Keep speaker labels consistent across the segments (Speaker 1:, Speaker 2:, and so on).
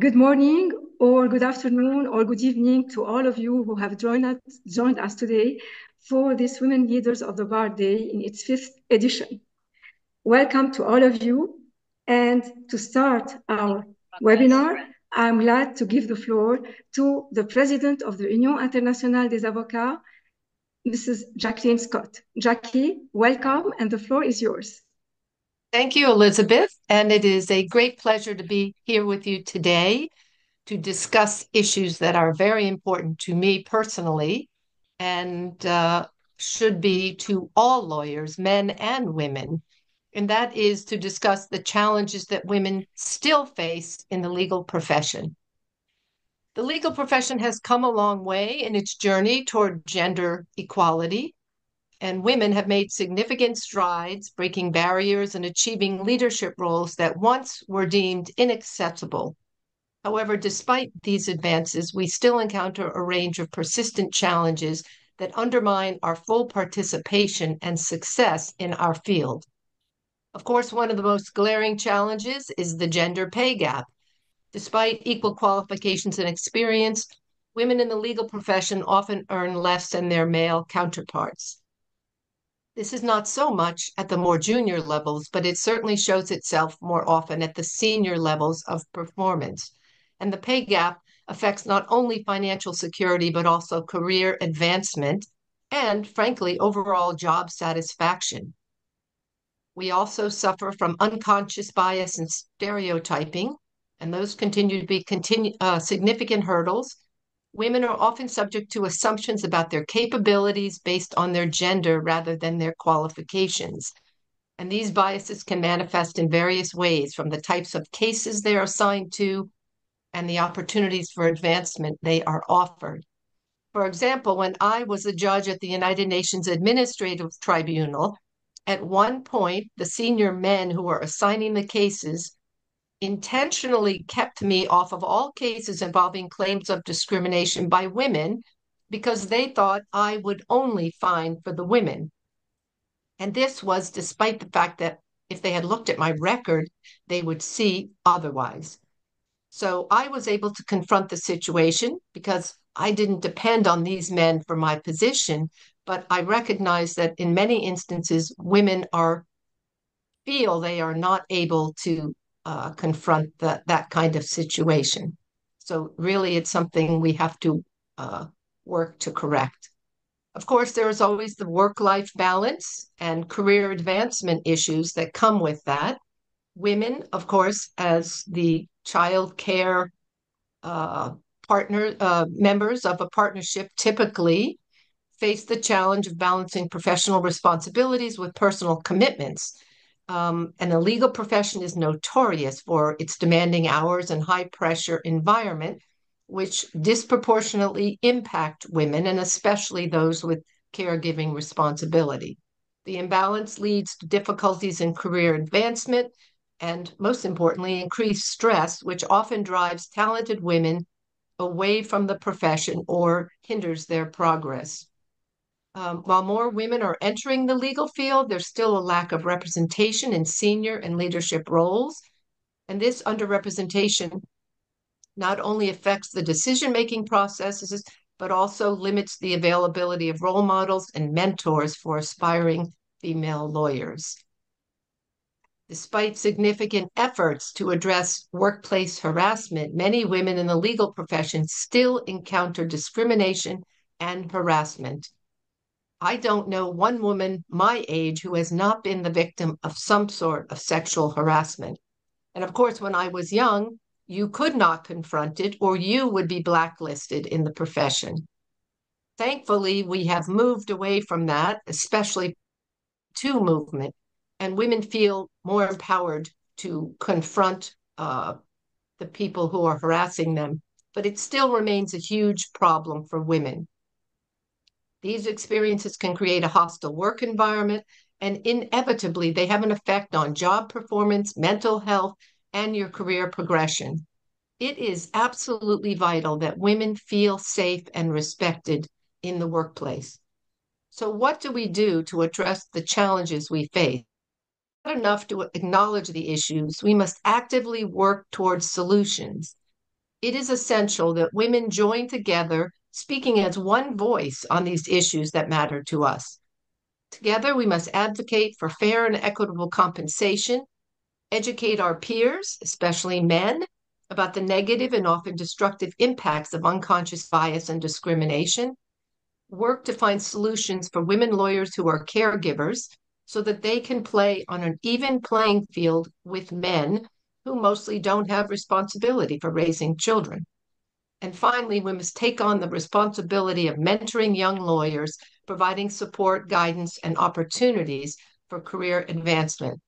Speaker 1: Good morning, or good afternoon, or good evening to all of you who have joined us today for this Women Leaders of the Bar Day in its fifth edition. Welcome to all of you. And to start our webinar, I'm glad to give the floor to the President of the Union Internationale des Avocats, Mrs. Jacqueline Scott. Jackie, welcome, and the floor is yours.
Speaker 2: Thank you, Elizabeth. And it is a great pleasure to be here with you today to discuss issues that are very important to me personally and should be to all lawyers, men and women. And that is to discuss the challenges that women still face in the legal profession. The legal profession has come a long way in its journey toward gender equality, and women have made significant strides, breaking barriers and achieving leadership roles that once were deemed inaccessible. However, despite these advances, we still encounter a range of persistent challenges that undermine our full participation and success in our field. Of course, one of the most glaring challenges is the gender pay gap. Despite equal qualifications and experience, women in the legal profession often earn less than their male counterparts. This is not so much at the more junior levels, but it certainly shows itself more often at the senior levels of performance. And the pay gap affects not only financial security, but also career advancement and, frankly, overall job satisfaction. We also suffer from unconscious bias and stereotyping, and those continue to be significant hurdles. Women are often subject to assumptions about their capabilities based on their gender rather than their qualifications. And these biases can manifest in various ways, from the types of cases they are assigned to and the opportunities for advancement they are offered. For example, when I was a judge at the United Nations Administrative Tribunal, at one point, the senior men who were assigning the cases intentionally kept me off of all cases involving claims of discrimination by women because they thought I would only find for the women. And this was despite the fact that if they had looked at my record, they would see otherwise. So I was able to confront the situation because I didn't depend on these men for my position, but I recognize that in many instances, women feel they are not able to confront that kind of situation. So really, it's something we have to work to correct. Of course, there is always the work-life balance and career advancement issues that come with that. Women, of course, as the child care members of a partnership, typically face the challenge of balancing professional responsibilities with personal commitments. And the legal profession is notorious for its demanding hours and high pressure environment, which disproportionately impact women and especially those with caregiving responsibility. The imbalance leads to difficulties in career advancement and, most importantly, increased stress, which often drives talented women away from the profession or hinders their progress. While more women are entering the legal field, there's still a lack of representation in senior and leadership roles. And this underrepresentation not only affects the decision-making processes, but also limits the availability of role models and mentors for aspiring female lawyers. Despite significant efforts to address workplace harassment, many women in the legal profession still encounter discrimination and harassment. I don't know one woman my age who has not been the victim of some sort of sexual harassment. And of course, when I was young, you could not confront it or you would be blacklisted in the profession. Thankfully, we have moved away from that, especially to movement, and women feel more empowered to confront the people who are harassing them. But it still remains a huge problem for women. These experiences can create a hostile work environment, and inevitably, they have an effect on job performance, mental health, and your career progression. It is absolutely vital that women feel safe and respected in the workplace. So, what do we do to address the challenges we face? Not enough to acknowledge the issues. We must actively work towards solutions. It is essential that women join together, speaking as one voice on these issues that matter to us. Together, we must advocate for fair and equitable compensation, educate our peers, especially men, about the negative and often destructive impacts of unconscious bias and discrimination, work to find solutions for women lawyers who are caregivers so that they can play on an even playing field with men who mostly don't have responsibility for raising children. And finally, we must take on the responsibility of mentoring young lawyers, providing support, guidance, and opportunities for career advancement.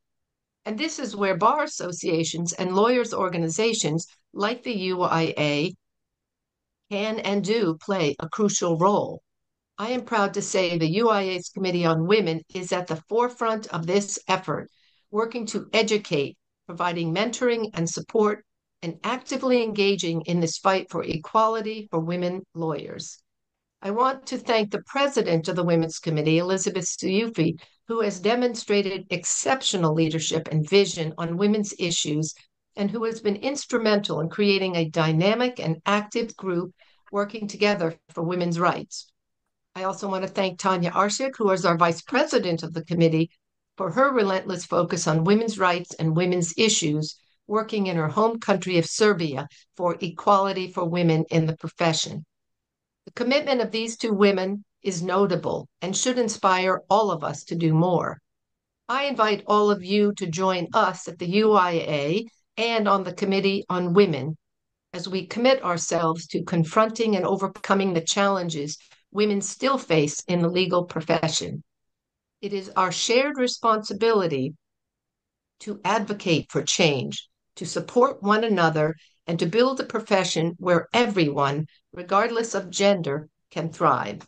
Speaker 2: And this is where bar associations and lawyers' organizations like the UIA can and do play a crucial role. I am proud to say the UIA's Committee on Women is at the forefront of this effort, working to educate, providing mentoring and support, and actively engaging in this fight for equality for women lawyers. I want to thank the president of the Women's Committee, Elizabeth Suyufi, who has demonstrated exceptional leadership and vision on women's issues and who has been instrumental in creating a dynamic and active group working together for women's rights. I also want to thank Tanya Arshik, who is our vice president of the committee, for her relentless focus on women's rights and women's issues, working in her home country of Serbia for equality for women in the profession. The commitment of these two women is notable and should inspire all of us to do more. I invite all of you to join us at the UIA and on the Committee on Women as we commit ourselves to confronting and overcoming the challenges women still face in the legal profession. It is our shared responsibility to advocate for change, to support one another, and to build a profession where everyone, regardless of gender, can thrive.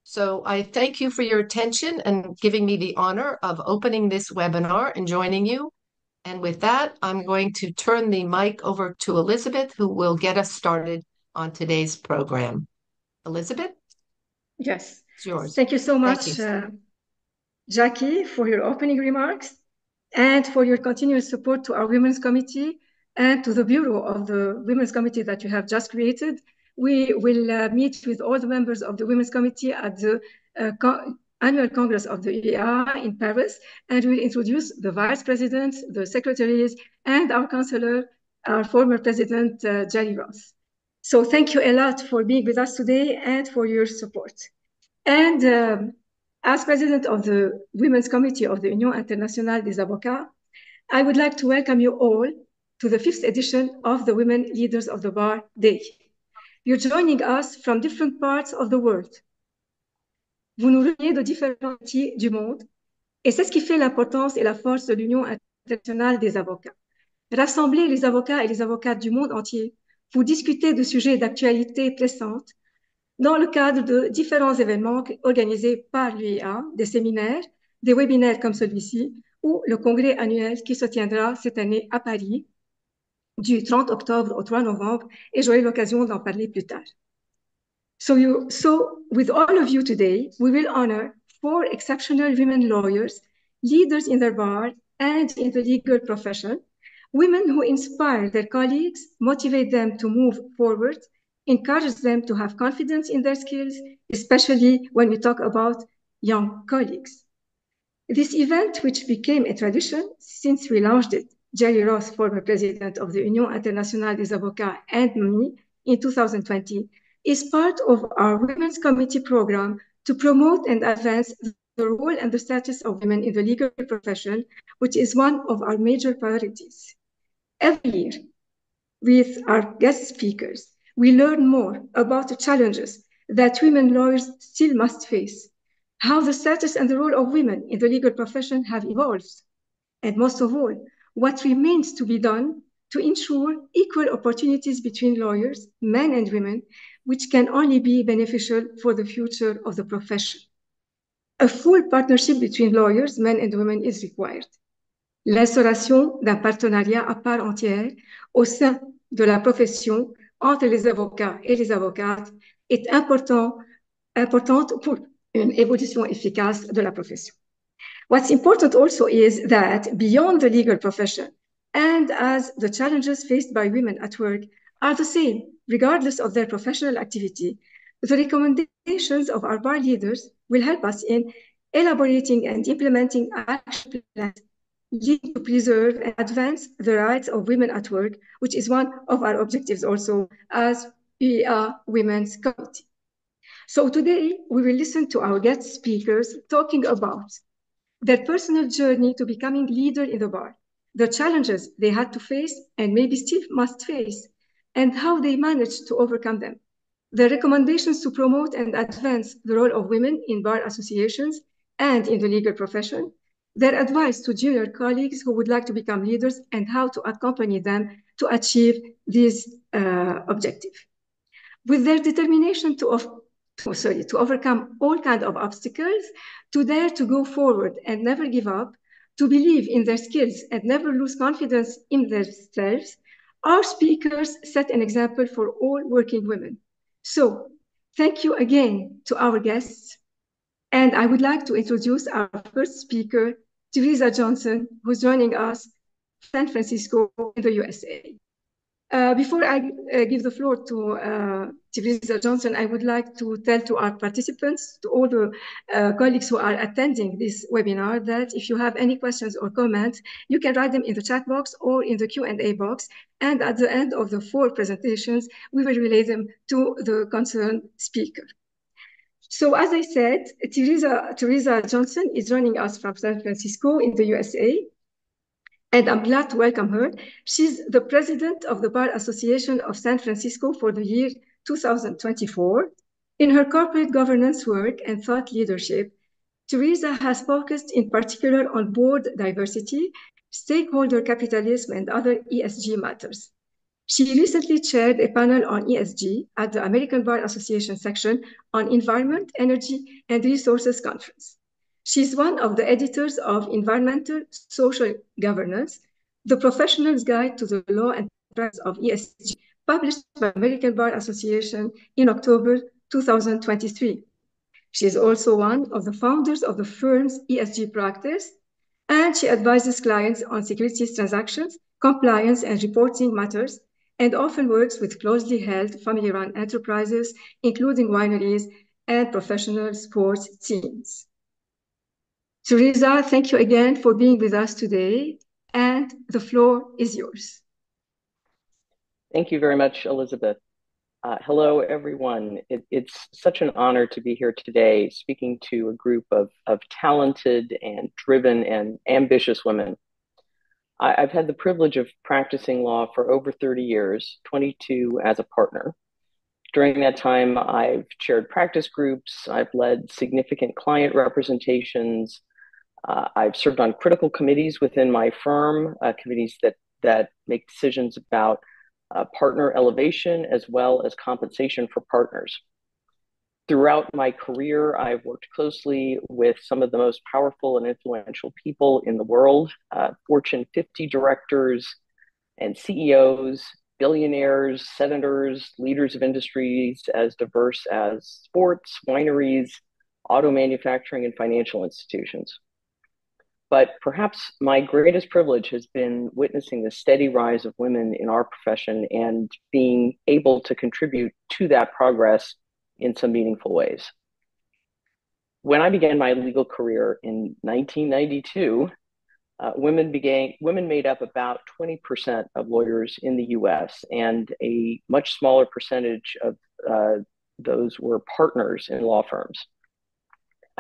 Speaker 2: So I thank you for your attention and giving me the honor of opening this webinar and joining you. And with that, I'm going to turn the mic over to Elizabeth, who will get us started on today's program. Elizabeth?
Speaker 1: Yes.
Speaker 2: It's yours.
Speaker 1: Thank you so much, Jackie, for your opening remarks and for your continuous support to our Women's Committee and to the Bureau of the Women's Committee that you have just created. We will meet with all the members of the Women's Committee at the Annual Congress of the UEA in Paris, and we'll introduce the Vice President, the Secretaries, and our Counselor, our former President, Jerry Ross. So thank you a lot for being with us today and for your support. And as President of the Women's Committee of the Union Internationale des Avocats, I would like to welcome you all to the 5th edition of the Women Leaders of the Bar Day. You're joining us from different parts of the world. Vous nous rejoignez de différents parties du monde, et c'est ce qui fait l'importance et la force de l'Union internationale des avocats. Rassembler les avocats et les avocates du monde entier pour discuter de sujets d'actualité pressante dans le cadre de différents événements organisés par l'UIA, des séminaires, des webinaires comme celui-ci, ou le congrès annuel qui se tiendra cette année à Paris du 30 octobre au 3 novembre, et j'aurai l'occasion d'en parler plus tard. So with all of you today, we will honor 4 exceptional women lawyers, leaders in their bar and in the legal profession, women who inspire their colleagues, motivate them to move forward, encourage them to have confidence in their skills, especially when we talk about young colleagues. This event, which became a tradition since we launched it, Jerry Ross, former president of the Union Internationale des Avocats, and me in 2020, is part of our Women's Committee program to promote and advance the role and the status of women in the legal profession, which is one of our major priorities. Every year, with our guest speakers, we learn more about the challenges that women lawyers still must face, how the status and the role of women in the legal profession have evolved, and most of all, what remains to be done to ensure equal opportunities between lawyers, men and women, which can only be beneficial for the future of the profession. A full partnership between lawyers, men and women, is required. L'instauration d'un partenariat à part entière au sein de la profession entre les avocats et les avocates est importante pour une évolution efficace de la profession. What's important also is that beyond the legal profession, and as the challenges faced by women at work are the same, regardless of their professional activity. The recommendations of our bar leaders will help us in elaborating and implementing action plans leading to preserve and advance the rights of women at work, which is one of our objectives also as we are women's committee. So today we will listen to our guest speakers talking about their personal journey to becoming leader in the bar, the challenges they had to face and maybe still must face, and how they managed to overcome them. The recommendations to promote and advance the role of women in bar associations and in the legal profession, their advice to junior colleagues who would like to become leaders and how to accompany them to achieve this objective. With their determination to overcome all kinds of obstacles, to dare to go forward and never give up, to believe in their skills and never lose confidence in themselves, our speakers set an example for all working women. So, thank you again to our guests. And I would like to introduce our first speaker, Teresa Johnson, who's joining us from San Francisco in the USA. Before I give the floor to Teresa Johnson, I would like to tell to our participants, to all the colleagues who are attending this webinar, that if you have any questions or comments, you can write them in the chat box or in the Q&A box. And at the end of the 4 presentations, we will relay them to the concerned speaker. So as I said, Teresa Johnson is joining us from San Francisco in the USA. And I'm glad to welcome her. She's the president of the Bar Association of San Francisco for the year 2024. In her corporate governance work and thought leadership, Teresa has focused in particular on board diversity, stakeholder capitalism, and other ESG matters. She recently chaired a panel on ESG at the American Bar Association section on Environment, Energy, and Resources Conference. She's one of the editors of Environmental Social Governance, the Professional's Guide to the Law and Practice of ESG, published by American Bar Association in October 2023. She is also one of the founders of the firm's ESG practice, and she advises clients on securities transactions, compliance, and reporting matters, and often works with closely held family-run enterprises, including wineries and professional sports teams. Teresa, thank you again for being with us today, and the floor is yours.
Speaker 3: Thank you very much, Elizabeth. Hello, everyone. It's such an honor to be here today speaking to a group of talented and driven and ambitious women. I've had the privilege of practicing law for over 30 years, 22 as a partner. During that time, I've chaired practice groups, I've led significant client representations, I've served on critical committees within my firm, committees that make decisions about partner elevation as well as compensation for partners. Throughout my career, I've worked closely with some of the most powerful and influential people in the world, Fortune 50 directors and CEOs, billionaires, senators, leaders of industries as diverse as sports, wineries, auto manufacturing, and financial institutions. But perhaps my greatest privilege has been witnessing the steady rise of women in our profession and being able to contribute to that progress in some meaningful ways. When I began my legal career in 1992, women made up about 20% of lawyers in the US, and a much smaller percentage of those were partners in law firms.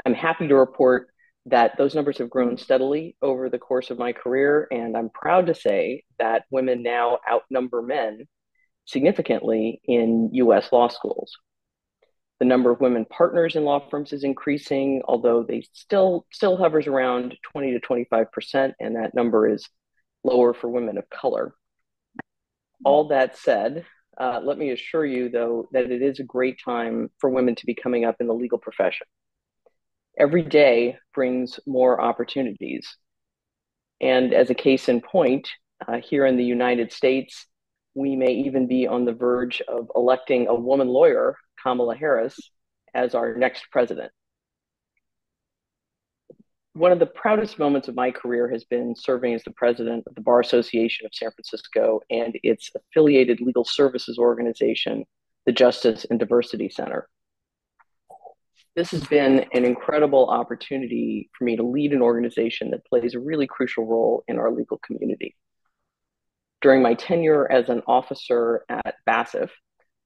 Speaker 3: I'm happy to report that those numbers have grown steadily over the course of my career, and I'm proud to say that women now outnumber men significantly in US law schools. The number of women partners in law firms is increasing, although they still hovers around 20 to 25%, and that number is lower for women of color. All that said, let me assure you, though, that it is a great time for women to be coming up in the legal profession. Every day brings more opportunities. And as a case in point, here in the United States, we may even be on the verge of electing a woman lawyer, Kamala Harris, as our next president. One of the proudest moments of my career has been serving as the president of the Bar Association of San Francisco and its affiliated legal services organization, the Justice and Diversity Center. This has been an incredible opportunity for me to lead an organization that plays a really crucial role in our legal community. During my tenure as an officer at BASF,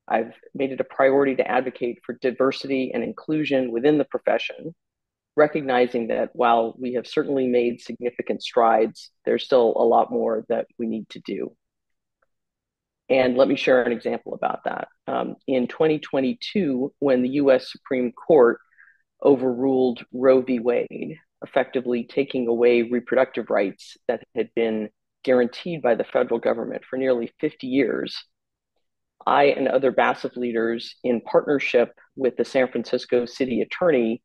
Speaker 3: I've made it a priority to advocate for diversity and inclusion within the profession, recognizing that while we have certainly made significant strides, there's still a lot more that we need to do. And let me share an example about that. In 2022, when the US Supreme Court overruled Roe v. Wade, effectively taking away reproductive rights that had been guaranteed by the federal government for nearly 50 years, I and other BASF leaders, in partnership with the San Francisco City Attorney,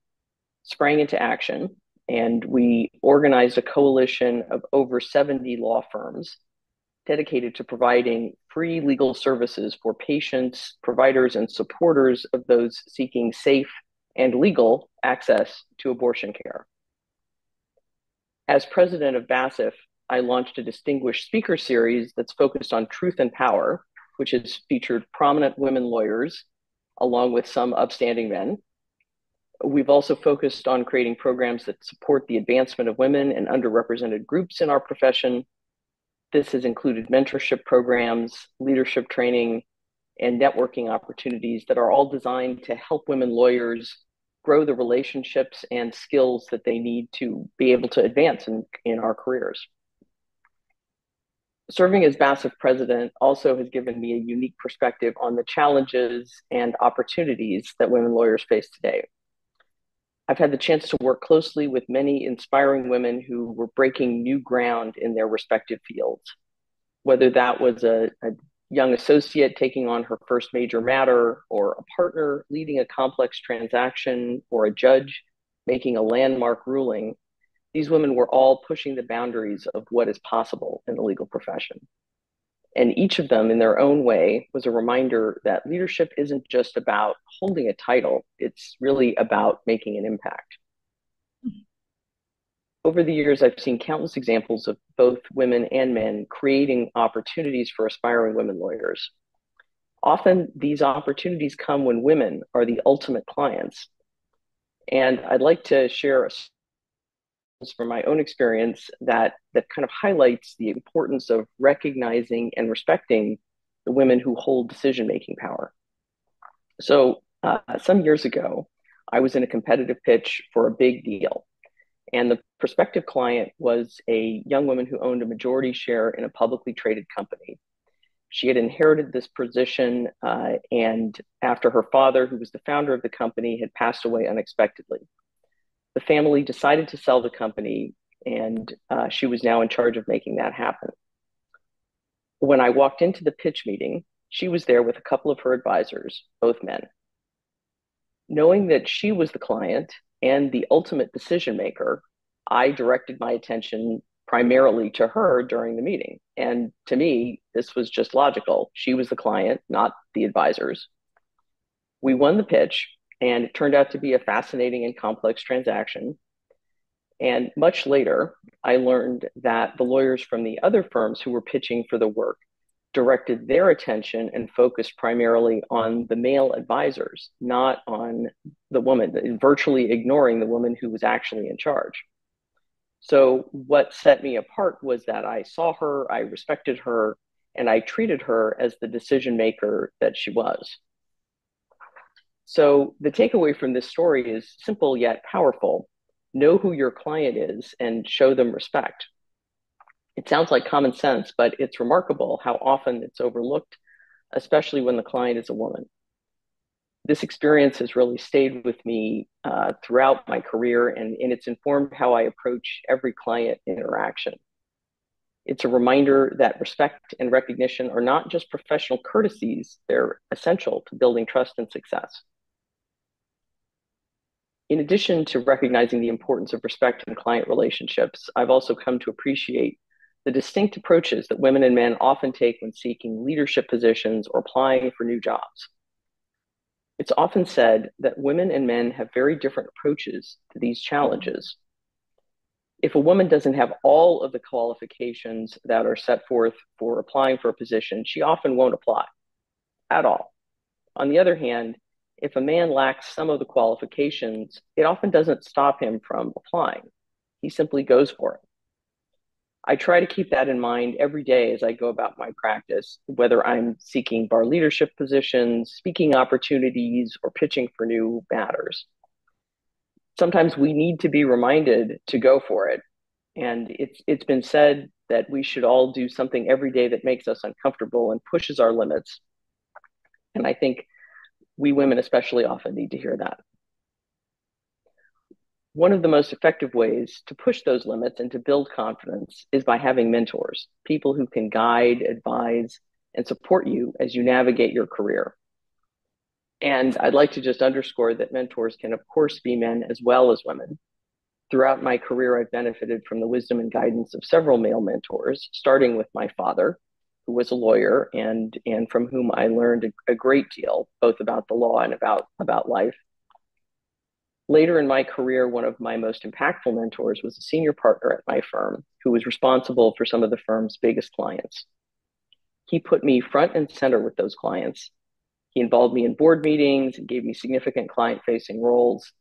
Speaker 3: sprang into action, and we organized a coalition of over 70 law firms dedicated to providing free legal services for patients, providers, and supporters of those seeking safe and legal access to abortion care. As president of BASF, I launched a distinguished speaker series that's focused on truth and power, which has featured prominent women lawyers, along with some upstanding men. We've also focused on creating programs that support the advancement of women and underrepresented groups in our profession. This has included mentorship programs, leadership training, and networking opportunities that are all designed to help women lawyers grow the relationships and skills that they need to be able to advance in our careers. Serving as BASF president also has given me a unique perspective on the challenges and opportunities that women lawyers face today. I've had the chance to work closely with many inspiring women who were breaking new ground in their respective fields, whether that was a young associate taking on her first major matter, or a partner leading a complex transaction, or a judge making a landmark ruling. These women were all pushing the boundaries of what is possible in the legal profession. And each of them, in their own way, was a reminder that leadership isn't just about holding a title, it's really about making an impact. Over the years, I've seen countless examples of both women and men creating opportunities for aspiring women lawyers. Often, these opportunities come when women are the ultimate clients. And I'd like to share from my own experience that kind of highlights the importance of recognizing and respecting the women who hold decision-making power. So some years ago, I was in a competitive pitch for a big deal. And the prospective client was a young woman who owned a majority share in a publicly traded company. She had inherited this position, and after her father, who was the founder of the company, had passed away unexpectedly. The family decided to sell the company, and she was now in charge of making that happen. When I walked into the pitch meeting, she was there with a couple of her advisors, both men. Knowing that she was the client and the ultimate decision maker, I directed my attention primarily to her during the meeting. And to me, this was just logical. She was the client, not the advisors. We won the pitch, and it turned out to be a fascinating and complex transaction. And much later, I learned that the lawyers from the other firms who were pitching for the work directed their attention and focused primarily on the male advisors, not on the woman, virtually ignoring the woman who was actually in charge. So what set me apart was that I saw her, I respected her, and I treated her as the decision maker that she was. So the takeaway from this story is simple yet powerful. Know who your client is and show them respect. It sounds like common sense, but it's remarkable how often it's overlooked, especially when the client is a woman. This experience has really stayed with me throughout my career, and it's informed how I approach every client interaction. It's a reminder that respect and recognition are not just professional courtesies, they're essential to building trust and success. In addition to recognizing the importance of respect in client relationships, I've also come to appreciate the distinct approaches that women and men often take when seeking leadership positions or applying for new jobs. It's often said that women and men have very different approaches to these challenges. If a woman doesn't have all of the qualifications that are set forth for applying for a position, she often won't apply at all. On the other hand, if a man lacks some of the qualifications, it often doesn't stop him from applying. He simply goes for it. I try to keep that in mind every day as I go about my practice, whether I'm seeking bar leadership positions, speaking opportunities, or pitching for new matters. Sometimes we need to be reminded to go for it. And it's been said that we should all do something every day that makes us uncomfortable and pushes our limits. And I think we women especially often need to hear that. One of the most effective ways to push those limits and to build confidence is by having mentors, people who can guide, advise, and support you as you navigate your career. And I'd like to just underscore that mentors can, of course, be men as well as women. Throughout my career, I've benefited from the wisdom and guidance of several male mentors, starting with my father, who was a lawyer and from whom I learned a great deal, both about the law and about life. Later in my career, one of my most impactful mentors was a senior partner at my firm who was responsible for some of the firm's biggest clients. He put me front and center with those clients. He involved me in board meetings and gave me significant client-facing roles.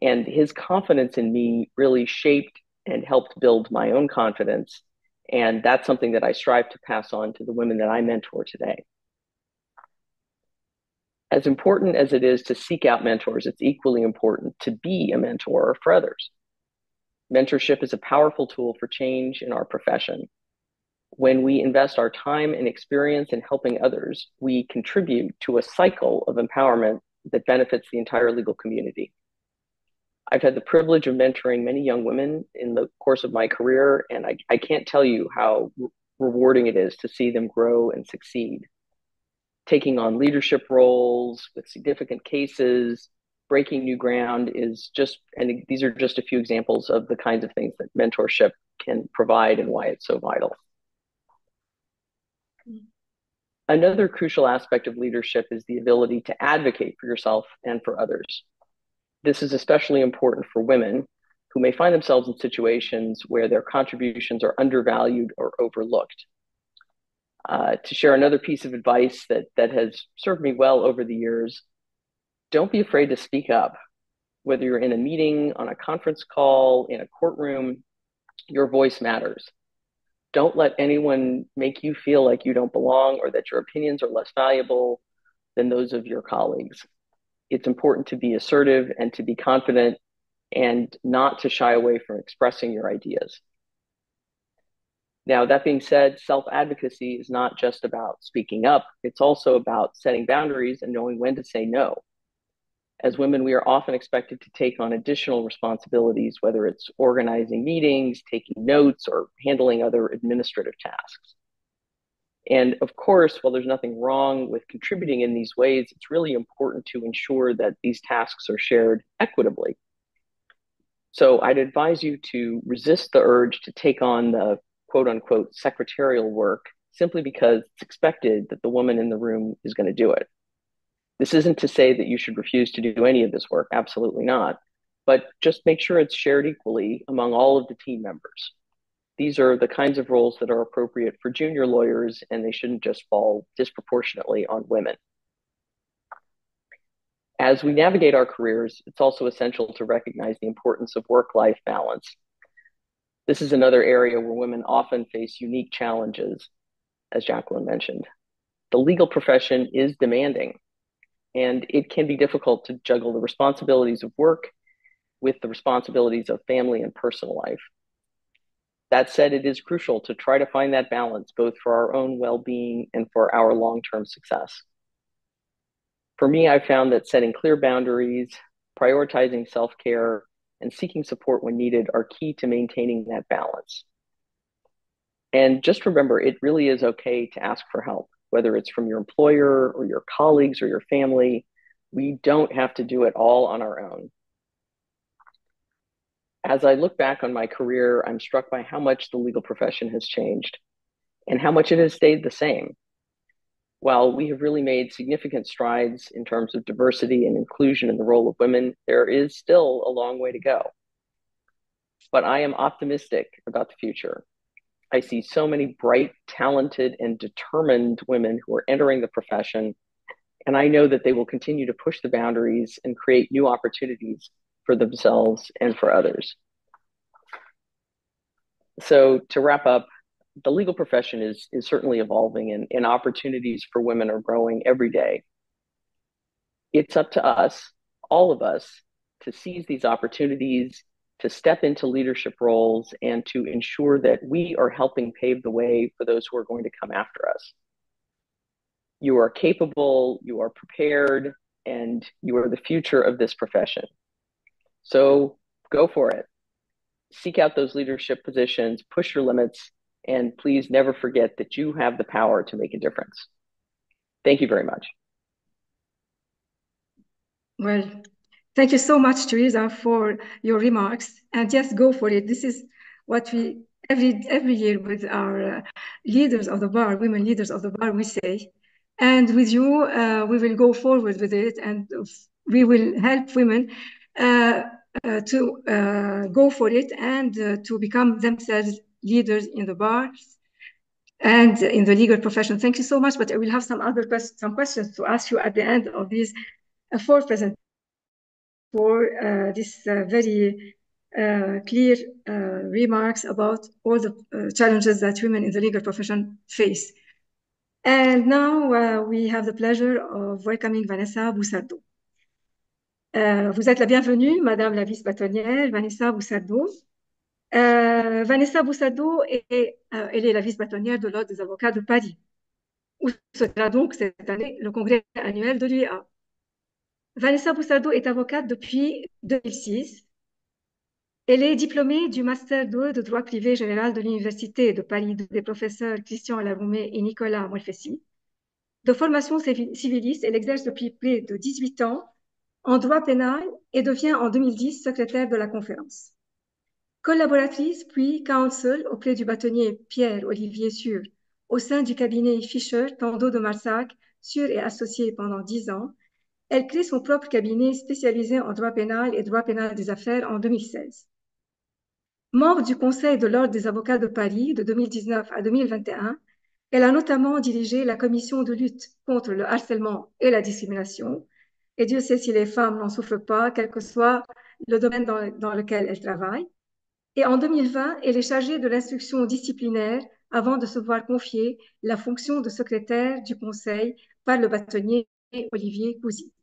Speaker 3: And his confidence in me really shaped and helped build my own confidence. And that's something that I strive to pass on to the women that I mentor today. As important as it is to seek out mentors, it's equally important to be a mentor for others. Mentorship is a powerful tool for change in our profession. When we invest our time and experience in helping others, we contribute to a cycle of empowerment that benefits the entire legal community. I've had the privilege of mentoring many young women in the course of my career, and I can't tell you how rewarding it is to see them grow and succeed. Taking on leadership roles with significant cases, breaking new ground is just, and these are just a few examples of the kinds of things that mentorship can provide and why it's so vital. Another crucial aspect of leadership is the ability to advocate for yourself and for others. This is especially important for women who may find themselves in situations where their contributions are undervalued or overlooked. To share another piece of advice that has served me well over the years, don't be afraid to speak up. Whether you're in a meeting, on a conference call, in a courtroom, your voice matters. Don't let anyone make you feel like you don't belong or that your opinions are less valuable than those of your colleagues. It's important to be assertive and to be confident and not to shy away from expressing your ideas. Now, that being said, self-advocacy is not just about speaking up. It's also about setting boundaries and knowing when to say no. As women, we are often expected to take on additional responsibilities, whether it's organizing meetings, taking notes, or handling other administrative tasks. And of course, while there's nothing wrong with contributing in these ways, it's really important to ensure that these tasks are shared equitably. So I'd advise you to resist the urge to take on the quote unquote secretarial work simply because it's expected that the woman in the room is going to do it. This isn't to say that you should refuse to do any of this work, absolutely not, but just make sure it's shared equally among all of the team members. These are the kinds of roles that are appropriate for junior lawyers, and they shouldn't just fall disproportionately on women. As we navigate our careers, it's also essential to recognize the importance of work-life balance. This is another area where women often face unique challenges, as Jacqueline mentioned. The legal profession is demanding, and it can be difficult to juggle the responsibilities of work with the responsibilities of family and personal life. That said, it is crucial to try to find that balance, both for our own well-being and for our long-term success. For me, I've found that setting clear boundaries, prioritizing self-care, and seeking support when needed are key to maintaining that balance. And just remember, it really is okay to ask for help, whether it's from your employer or your colleagues or your family. We don't have to do it all on our own. As I look back on my career, I'm struck by how much the legal profession has changed and how much it has stayed the same. While we have really made significant strides in terms of diversity and inclusion in the role of women, there is still a long way to go. but I am optimistic about the future. I see so many bright, talented, and determined women who are entering the profession, and I know that they will continue to push the boundaries and create new opportunities for themselves and for others. So to wrap up, the legal profession is certainly evolving, and opportunities for women are growing every day. It's up to us, all of us, to seize these opportunities, to step into leadership roles, and to ensure that we are helping pave the way for those who are going to come after us. You are capable, you are prepared, and you are the future of this profession. So go for it. Seek out those leadership positions, push your limits, and please never forget that you have the power to make a difference. Thank you very much.
Speaker 1: Well, thank you so much, Teresa, for your remarks. And just go for it. This is what we every year with our leaders of the bar, women leaders of the bar, we say. And with you, we will go forward with it, and we will help women to go for it and to become themselves leaders in the bars and in the legal profession. Thank you so much. But I will have some questions to ask you at the end of these four presentations for this very clear remarks about all the challenges that women in the legal profession face. And now we have the pleasure of welcoming Vanessa Boussardo. Vous êtes la bienvenue, Madame la vice-bâtonnière Vanessa Boussardo. Vanessa Boussardo, elle est la vice-bâtonnière de l'Ordre des avocats de Paris, où se tiendra donc cette année le congrès annuel de l'UIA. Vanessa Boussardo est avocate depuis 2006. Elle est diplômée du Master 2 de droit privé général de l'Université de Paris des professeurs Christian Laroumé et Nicolas Molfessi. De formation civiliste, elle exerce depuis près de 18 ans en droit pénal et devient en 2010 secrétaire de la conférence. Collaboratrice puis counsel auprès du bâtonnier Pierre-Olivier Sûr au sein du cabinet Fischer, Tandeau de Marsac, Sûr et associé pendant 10 ans. Elle crée son propre cabinet spécialisé en droit pénal et droit pénal des affaires en 2016. Membre du Conseil de l'Ordre des avocats de Paris de 2019 à 2021, elle a notamment dirigé la commission de lutte contre le harcèlement et la discrimination. Et Dieu sait si les femmes n'en souffrent pas, quel que soit le domaine dans lequel elles travaillent. Et en 2020, elle est chargée de l'instruction disciplinaire avant de se voir confier la fonction de secrétaire du Conseil par le bâtonnier Olivier Cousy.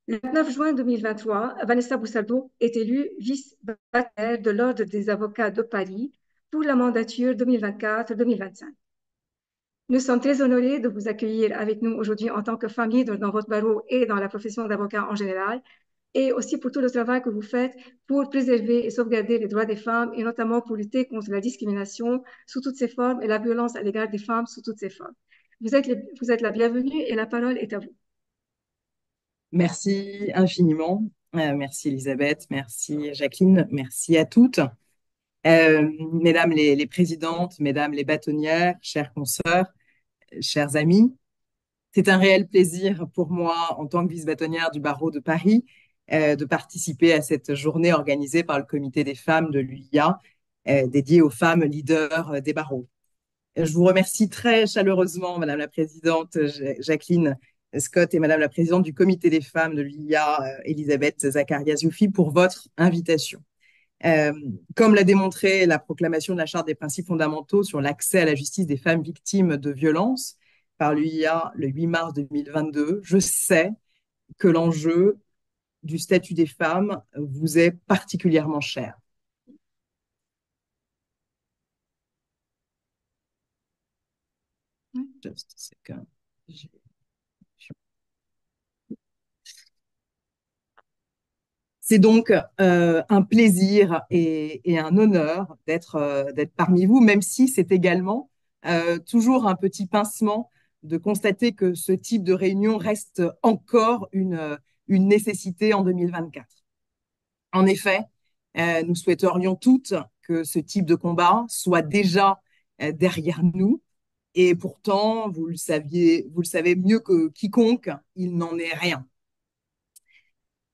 Speaker 1: Le 29 juin 2023, Vanessa Boussardo est élue vice-bâtonnière de l'Ordre des avocats de Paris pour la mandature 2024-2025. Nous sommes très honorés de vous accueillir avec nous aujourd'hui en tant que femme leader dans votre barreau et dans la profession d'avocat en général, et aussi pour tout le travail que vous faites pour préserver et sauvegarder les droits des femmes, et notamment pour lutter contre la discrimination sous toutes ses formes et la violence à l'égard des femmes sous toutes ses formes. Vous êtes la bienvenue et la parole est à vous.
Speaker 4: Merci infiniment. Merci Elisabeth, merci Jacqueline, merci à toutes. Mesdames les présidentes, mesdames les bâtonnières, chères consoeurs, chers amis, c'est un réel plaisir pour moi, en tant que vice-bâtonnière du barreau de Paris, de participer à cette journée organisée par le comité des femmes de l'UIA, dédiée aux femmes leaders des barreaux. Je vous remercie très chaleureusement, Madame la Présidente Jacqueline Scott et Madame la Présidente du comité des femmes de l'UIA, Elisabeth Zakaria-Zioufi, pour votre invitation. Comme l'a démontré la proclamation de la Charte des principes fondamentaux sur l'accès à la justice des femmes victimes de violences par l'UIA le 8 mars 2022, je sais que l'enjeu du statut des femmes vous est particulièrement cher. Just a second. C'est donc un plaisir et un honneur d'être parmi vous, même si c'est également toujours un petit pincement de constater que ce type de réunion reste encore une nécessité en 2024. En effet, nous souhaiterions toutes que ce type de combat soit déjà derrière nous, et pourtant, vous le savez mieux que quiconque, il n'en est rien.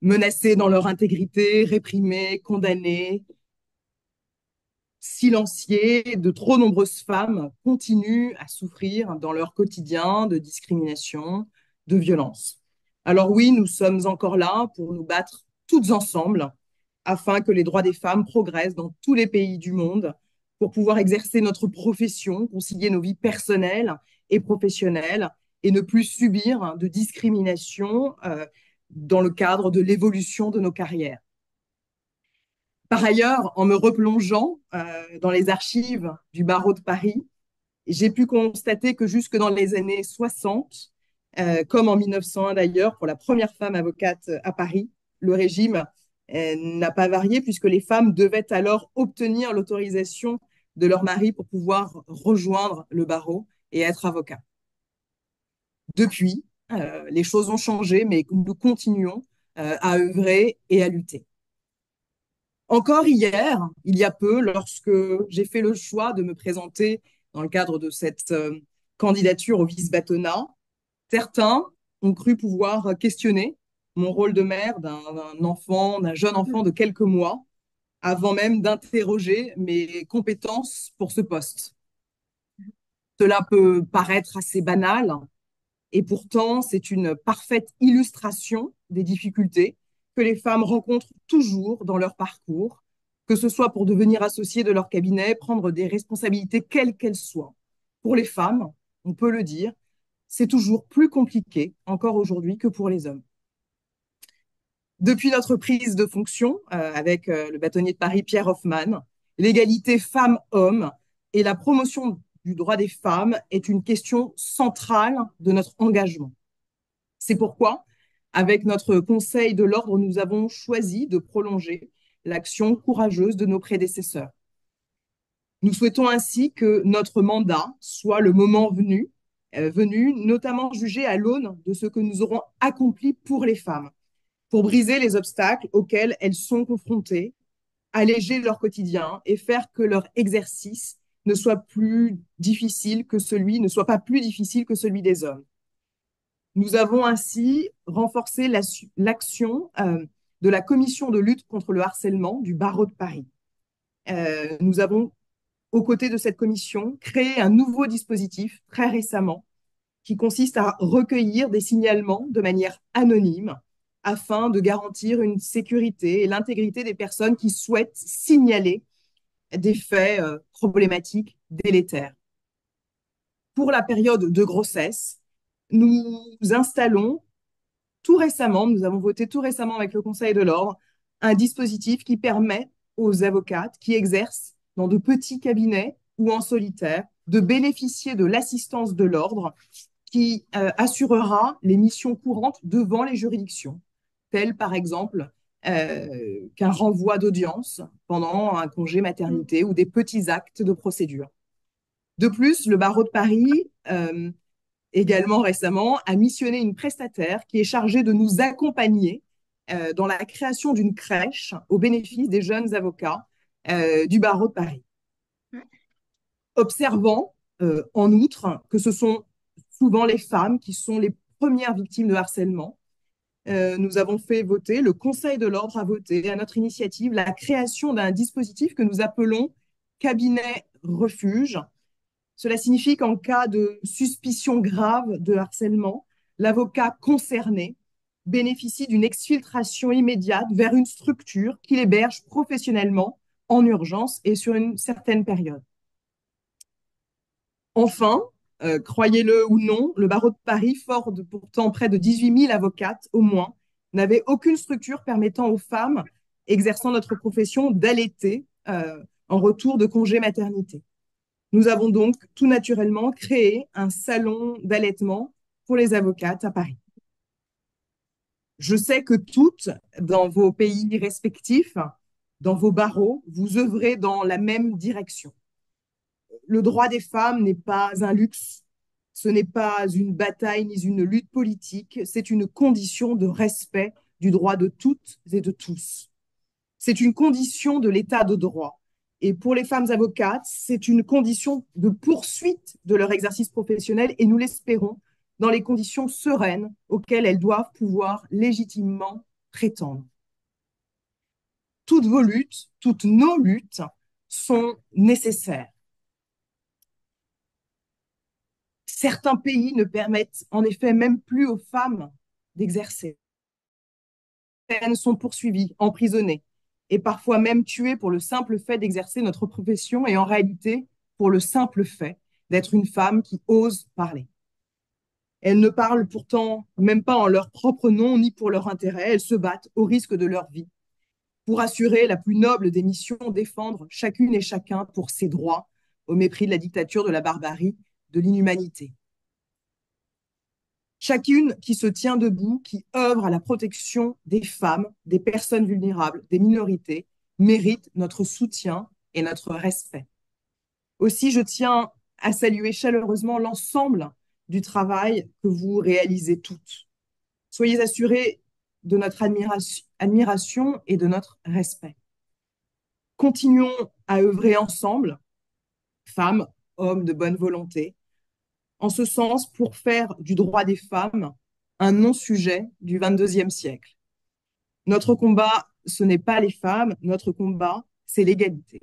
Speaker 4: Menacés dans leur intégrité, réprimés, condamnés, silenciées, de trop nombreuses femmes continuent à souffrir dans leur quotidien de discrimination, de violence. Alors oui, nous sommes encore là pour nous battre toutes ensemble afin que les droits des femmes progressent dans tous les pays du monde, pour pouvoir exercer notre profession, concilier nos vies personnelles et professionnelles et ne plus subir de discrimination dans le cadre de l'évolution de nos carrières. Par ailleurs, en me replongeant dans les archives du barreau de Paris, j'ai pu constater que jusque dans les années 60, comme en 1901 d'ailleurs, pour la première femme avocate à Paris, le régime n'a pas varié puisque les femmes devaient alors obtenir l'autorisation de leur mari pour pouvoir rejoindre le barreau et être avocat. Depuis, les choses ont changé, mais nous continuons à œuvrer et à lutter. Encore hier, il y a peu, lorsque j'ai fait le choix de me présenter dans le cadre de cette candidature au vice-bâtonnat, certains ont cru pouvoir questionner mon rôle de mère d'un jeune enfant de quelques mois, avant même d'interroger mes compétences pour ce poste. Cela peut paraître assez banal, et pourtant c'est une parfaite illustration des difficultés que les femmes rencontrent toujours dans leur parcours, que ce soit pour devenir associées de leur cabinet, prendre des responsabilités quelles qu'elles soient. Pour les femmes, on peut le dire, c'est toujours plus compliqué encore aujourd'hui que pour les hommes. Depuis notre prise de fonction avec le bâtonnier de Paris, Pierre Hoffman, l'égalité femmes-hommes et la promotion du droit des femmes est une question centrale de notre engagement. C'est pourquoi, avec notre Conseil de l'Ordre, nous avons choisi de prolonger l'action courageuse de nos prédécesseurs. Nous souhaitons ainsi que notre mandat soit le moment venu, notamment jugé à l'aune de ce que nous aurons accompli pour les femmes, pour briser les obstacles auxquels elles sont confrontées, alléger leur quotidien et faire que leur exercice ne soit pas plus difficile que celui des hommes. Nous avons ainsi renforcé l'action de la commission de lutte contre le harcèlement du barreau de Paris. Nous avons, aux côtés de cette commission, créé un nouveau dispositif très récemment qui consiste à recueillir des signalements de manière anonyme afin de garantir une sécurité et l'intégrité des personnes qui souhaitent signaler des faits problématiques, délétères. Pour la période de grossesse, nous installons tout récemment, nous avons voté tout récemment avec le Conseil de l'Ordre, un dispositif qui permet aux avocates qui exercent dans de petits cabinets ou en solitaire de bénéficier de l'assistance de l'Ordre qui assurera les missions courantes devant les juridictions, telles par exemple qu'un renvoi d'audience pendant un congé maternité ou des petits actes de procédure. De plus, le barreau de Paris, également récemment, a missionné une prestataire qui est chargée de nous accompagner dans la création d'une crèche au bénéfice des jeunes avocats du barreau de Paris. Observant en outre que ce sont souvent les femmes qui sont les premières victimes de harcèlement, nous avons fait voter, le Conseil de l'Ordre a voté à notre initiative la création d'un dispositif que nous appelons cabinet refuge. Cela signifie qu'en cas de suspicion grave de harcèlement, l'avocat concerné bénéficie d'une exfiltration immédiate vers une structure qui l'héberge professionnellement en urgence et sur une certaine période. Enfin, croyez-le ou non, le barreau de Paris, fort de pourtant près de 18 000 avocates au moins, n'avait aucune structure permettant aux femmes exerçant notre profession d'allaiter en retour de congé maternité. Nous avons donc tout naturellement créé un salon d'allaitement pour les avocates à Paris. Je sais que toutes, dans vos pays respectifs, dans vos barreaux, vous œuvrez dans la même direction. Le droit des femmes n'est pas un luxe, ce n'est pas une bataille ni une lutte politique, c'est une condition de respect du droit de toutes et de tous. C'est une condition de l'état de droit. Et pour les femmes avocates, c'est une condition de poursuite de leur exercice professionnel et nous l'espérons dans les conditions sereines auxquelles elles doivent pouvoir légitimement prétendre. Toutes vos luttes, toutes nos luttes sont nécessaires. Certains pays ne permettent en effet même plus aux femmes d'exercer. Certaines sont poursuivies, emprisonnées et parfois même tuées pour le simple fait d'exercer notre profession et en réalité pour le simple fait d'être une femme qui ose parler. Elles ne parlent pourtant même pas en leur propre nom ni pour leur intérêt. Elles se battent au risque de leur vie pour assurer la plus noble des missions, défendre chacune et chacun pour ses droits, au mépris de la dictature, de la barbarie, de l'inhumanité. Chacune qui se tient debout, qui œuvre à la protection des femmes, des personnes vulnérables, des minorités, mérite notre soutien et notre respect. Aussi, je tiens à saluer chaleureusement l'ensemble du travail que vous réalisez toutes. Soyez assurés de notre admiration et de notre respect. Continuons à œuvrer ensemble, femmes, hommes de bonne volonté, en ce sens pour faire du droit des femmes un non-sujet du 22e siècle. Notre combat, ce n'est pas les femmes, notre combat, c'est l'égalité.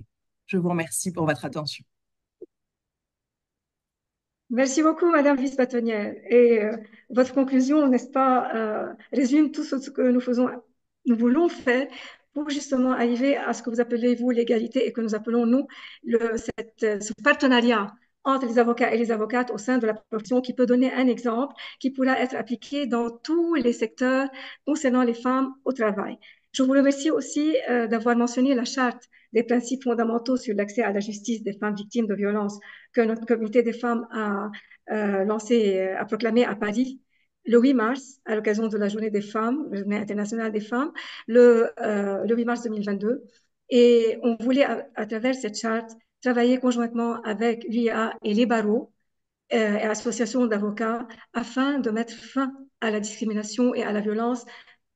Speaker 4: Je vous remercie pour votre attention.
Speaker 1: Merci beaucoup, Madame Vice-Bâtonnière. Et votre conclusion, n'est-ce pas, résume tout ce que nous voulons faire pour justement arriver à ce que vous appelez, vous, l'égalité et que nous appelons, nous, ce partenariat entre les avocats et les avocates au sein de la profession qui peut donner un exemple qui pourra être appliqué dans tous les secteurs concernant les femmes au travail. Je vous remercie aussi d'avoir mentionné la charte des principes fondamentaux sur l'accès à la justice des femmes victimes de violences que notre comité des femmes a a proclamé à Paris le 8 mars, à l'occasion de la Journée des femmes, la Journée internationale des femmes, le 8 mars 2022. Et on voulait, à travers cette charte, travailler conjointement avec l'UIA et les barreaux et associations d'avocats afin de mettre fin à la discrimination et à la violence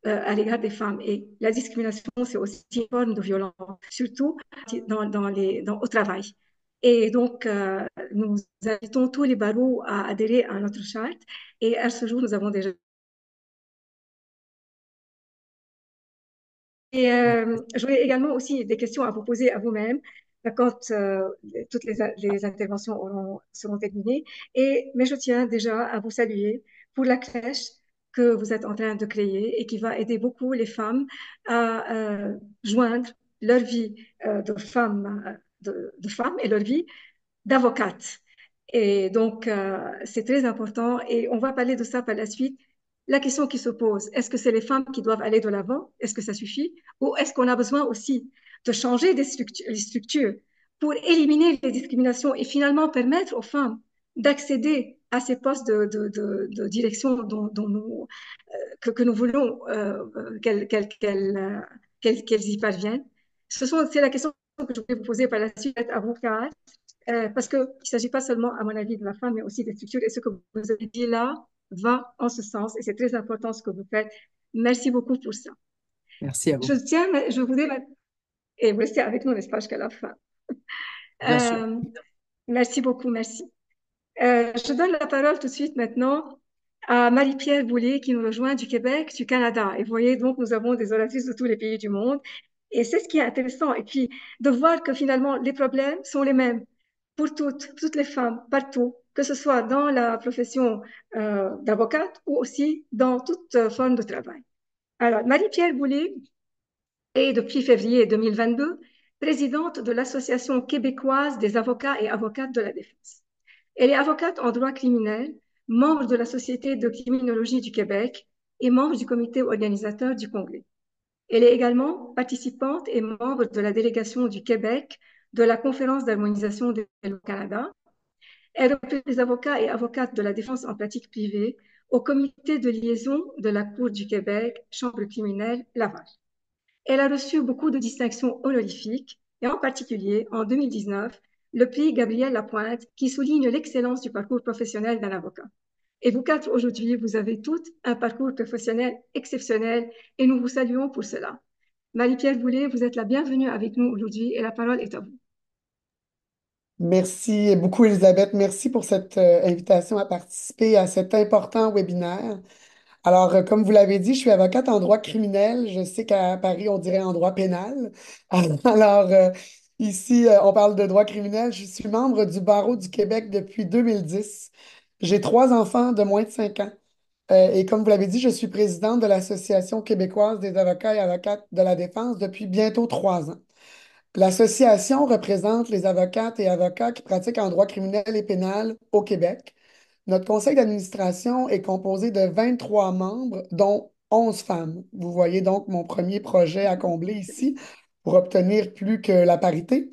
Speaker 1: à l'égard des femmes. Et la discrimination, c'est aussi une forme de violence, surtout au travail. Et donc, nous invitons tous les barreaux à adhérer à notre charte. Et à ce jour, nous avons déjà. Et j'aurais également aussi des questions à vous poser à vous-même quand toutes les interventions seront terminées. Mais je tiens déjà à vous saluer pour la crèche que vous êtes en train de créer et qui va aider beaucoup les femmes à joindre leur vie de femme et leur vie d'avocate. Et donc, c'est très important et on va parler de ça par la suite. La question qui se pose, est-ce que c'est les femmes qui doivent aller de l'avant? Est-ce que ça suffit? Ou est-ce qu'on a besoin aussi de changer les structures pour éliminer les discriminations et finalement permettre aux femmes d'accéder à ces postes de direction que nous voulons qu'elles y parviennent? C'est la question que je vais vous poser par la suite à vous, Karl. Parce qu'il ne s'agit pas seulement, à mon avis, de la femme, mais aussi des structures. Et ce que vous avez dit là va en ce sens. Et c'est très important ce que vous faites. Merci beaucoup pour ça.
Speaker 4: Merci à vous.
Speaker 1: Je voudrais, et vous restez avec nous, n'est-ce pas, jusqu'à la fin.
Speaker 4: Bien sûr.
Speaker 1: Merci beaucoup, merci. Je donne la parole tout de suite maintenant à Marie-Pierre Boulay qui nous rejoint du Québec, du Canada. Et vous voyez, donc, nous avons des oratrices de tous les pays du monde. Et c'est ce qui est intéressant. Et puis, de voir que finalement, les problèmes sont les mêmes pour toutes les femmes, partout, que ce soit dans la profession d'avocate ou aussi dans toute forme de travail. Alors, Marie-Pierre Boulay est depuis février 2022 présidente de l'Association québécoise des avocats et avocates de la défense. Elle est avocate en droit criminel, membre de la Société de criminologie du Québec et membre du comité organisateur du Congrès. Elle est également participante et membre de la délégation du Québec de la Conférence d'harmonisation des lois au Canada. Elle représente les avocats et avocates de la défense en pratique privée au comité de liaison de la Cour du Québec, Chambre criminelle Laval. Elle a reçu beaucoup de distinctions honorifiques et en particulier, en 2019, le prix Gabriel Lapointe qui souligne l'excellence du parcours professionnel d'un avocat. Et vous quatre, aujourd'hui, vous avez toutes un parcours professionnel exceptionnel et nous vous saluons pour cela. Marie-Pierre Boulay, vous êtes la bienvenue avec nous aujourd'hui et la parole est à vous.
Speaker 5: Merci beaucoup, Elisabeth. Merci pour cette invitation à participer à cet important webinaire. Alors, comme vous l'avez dit, je suis avocate en droit criminel. Je sais qu'à Paris, on dirait en droit pénal. Alors, Ici, on parle de droit criminel. Je suis membre du barreau du Québec depuis 2010. J'ai 3 enfants de moins de 5 ans. Et comme vous l'avez dit, je suis présidente de l'Association québécoise des avocats et avocates de la défense depuis bientôt 3 ans. L'association représente les avocates et avocats qui pratiquent en droit criminel et pénal au Québec. Notre conseil d'administration est composé de 23 membres, dont 11 femmes. Vous voyez donc mon premier projet à combler ici pour obtenir plus que la parité.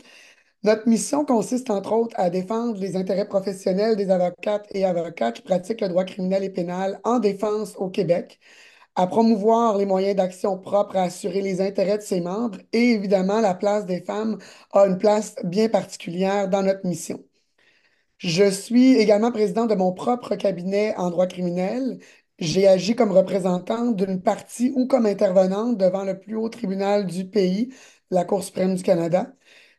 Speaker 5: Notre mission consiste entre autres à défendre les intérêts professionnels des avocates et avocats qui pratiquent le droit criminel et pénal en défense au Québec, à promouvoir les moyens d'action propres à assurer les intérêts de ses membres et évidemment la place des femmes a une place bien particulière dans notre mission. Je suis également président de mon propre cabinet en droit criminel. J'ai agi comme représentante d'une partie ou comme intervenante devant le plus haut tribunal du pays, la Cour suprême du Canada.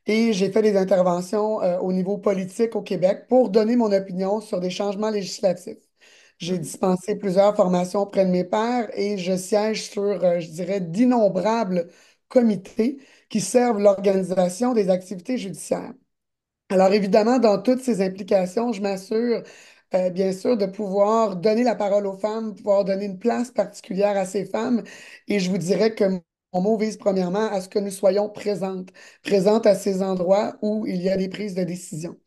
Speaker 5: Et j'ai fait des interventions au niveau politique au Québec pour donner mon opinion sur des changements législatifs. J'ai
Speaker 2: Mhm.
Speaker 5: dispensé plusieurs formations auprès de mes pairs et je siège sur, je dirais, d'innombrables comités qui servent l'organisation des activités judiciaires. Alors évidemment, dans toutes ces implications, je m'assure, bien sûr, de pouvoir donner la parole aux femmes, pouvoir donner une place particulière à ces femmes. Et je vous dirais que mon mot vise premièrement à ce que nous soyons présentes, présentes à ces endroits où il y a des prises de décision.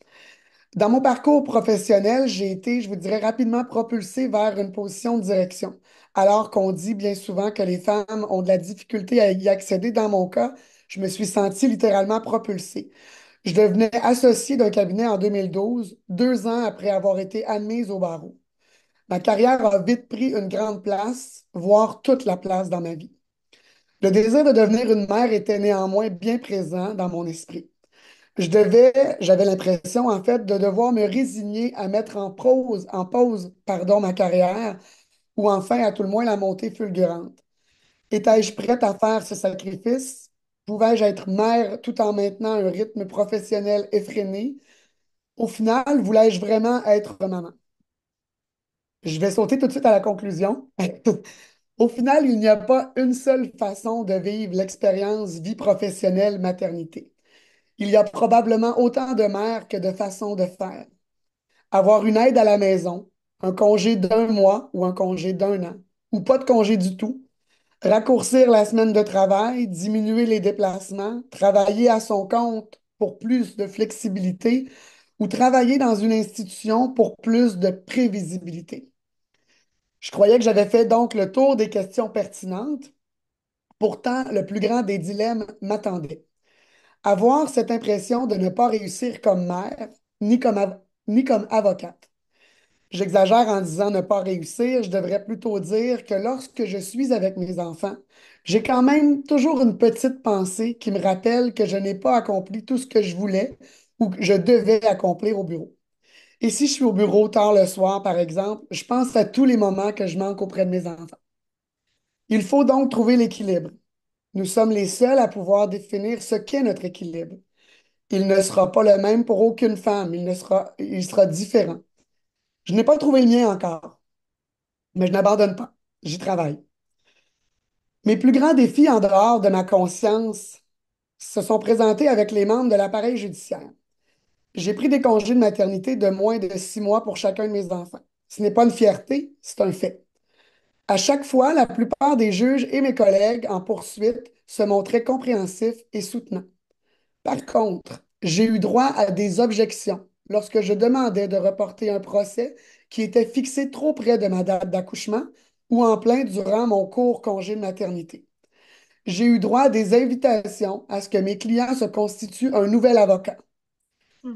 Speaker 5: Dans mon parcours professionnel, j'ai été, je vous dirais, rapidement propulsée vers une position de direction. Alors qu'on dit bien souvent que les femmes ont de la difficulté à y accéder, dans mon cas, je me suis sentie littéralement propulsée. Je devenais associée d'un cabinet en 2012, 2 ans après avoir été admise au barreau. Ma carrière a vite pris une grande place, voire toute la place dans ma vie. Le désir de devenir une mère était néanmoins bien présent dans mon esprit. J'avais l'impression en fait de devoir me résigner à mettre en pause, ma carrière ou enfin à tout le moins la montée fulgurante. Étais-je prête à faire ce sacrifice? Pouvais-je être mère tout en maintenant un rythme professionnel effréné? Au final, voulais-je vraiment être maman? Je vais sauter tout de suite à la conclusion. Au final, il n'y a pas une seule façon de vivre l'expérience vie professionnelle maternité. Il y a probablement autant de mères que de façons de faire. Avoir une aide à la maison, un congé d'1 mois ou un congé d'1 an, ou pas de congé du tout, raccourcir la semaine de travail, diminuer les déplacements, travailler à son compte pour plus de flexibilité ou travailler dans une institution pour plus de prévisibilité. Je croyais que j'avais fait donc le tour des questions pertinentes. Pourtant, le plus grand des dilemmes m'attendait. Avoir cette impression de ne pas réussir comme mère, ni comme avocate. J'exagère en disant ne pas réussir, je devrais plutôt dire que lorsque je suis avec mes enfants, j'ai quand même toujours une petite pensée qui me rappelle que je n'ai pas accompli tout ce que je voulais ou que je devais accomplir au bureau. Et si je suis au bureau tard le soir, par exemple, je pense à tous les moments que je manque auprès de mes enfants. Il faut donc trouver l'équilibre. Nous sommes les seuls à pouvoir définir ce qu'est notre équilibre. Il ne sera pas le même pour aucune femme, il sera différent. Je n'ai pas trouvé le mien encore, mais je n'abandonne pas. J'y travaille. Mes plus grands défis en dehors de ma conscience se sont présentés avec les membres de l'appareil judiciaire. J'ai pris des congés de maternité de moins de 6 mois pour chacun de mes enfants. Ce n'est pas une fierté, c'est un fait. À chaque fois, la plupart des juges et mes collègues en poursuite se montraient compréhensifs et soutenants. Par contre, j'ai eu droit à des objections lorsque je demandais de reporter un procès qui était fixé trop près de ma date d'accouchement ou en plein durant mon court congé de maternité. J'ai eu droit à des invitations à ce que mes clients se constituent un nouvel avocat.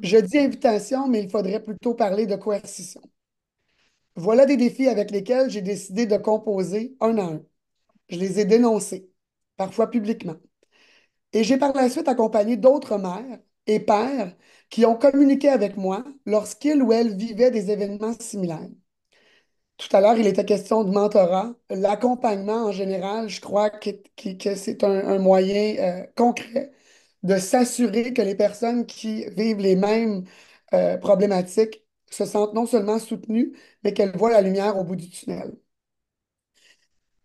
Speaker 5: Je dis invitation, mais il faudrait plutôt parler de coercition. Voilà des défis avec lesquels j'ai décidé de composer un à un. Je les ai dénoncés, parfois publiquement. Et j'ai par la suite accompagné d'autres mères et pères qui ont communiqué avec moi lorsqu'ils ou elles vivaient des événements similaires. Tout à l'heure, il était question de mentorat. L'accompagnement, en général, je crois que c'est un moyen concret de s'assurer que les personnes qui vivent les mêmes problématiques se sentent non seulement soutenues, mais qu'elles voient la lumière au bout du tunnel.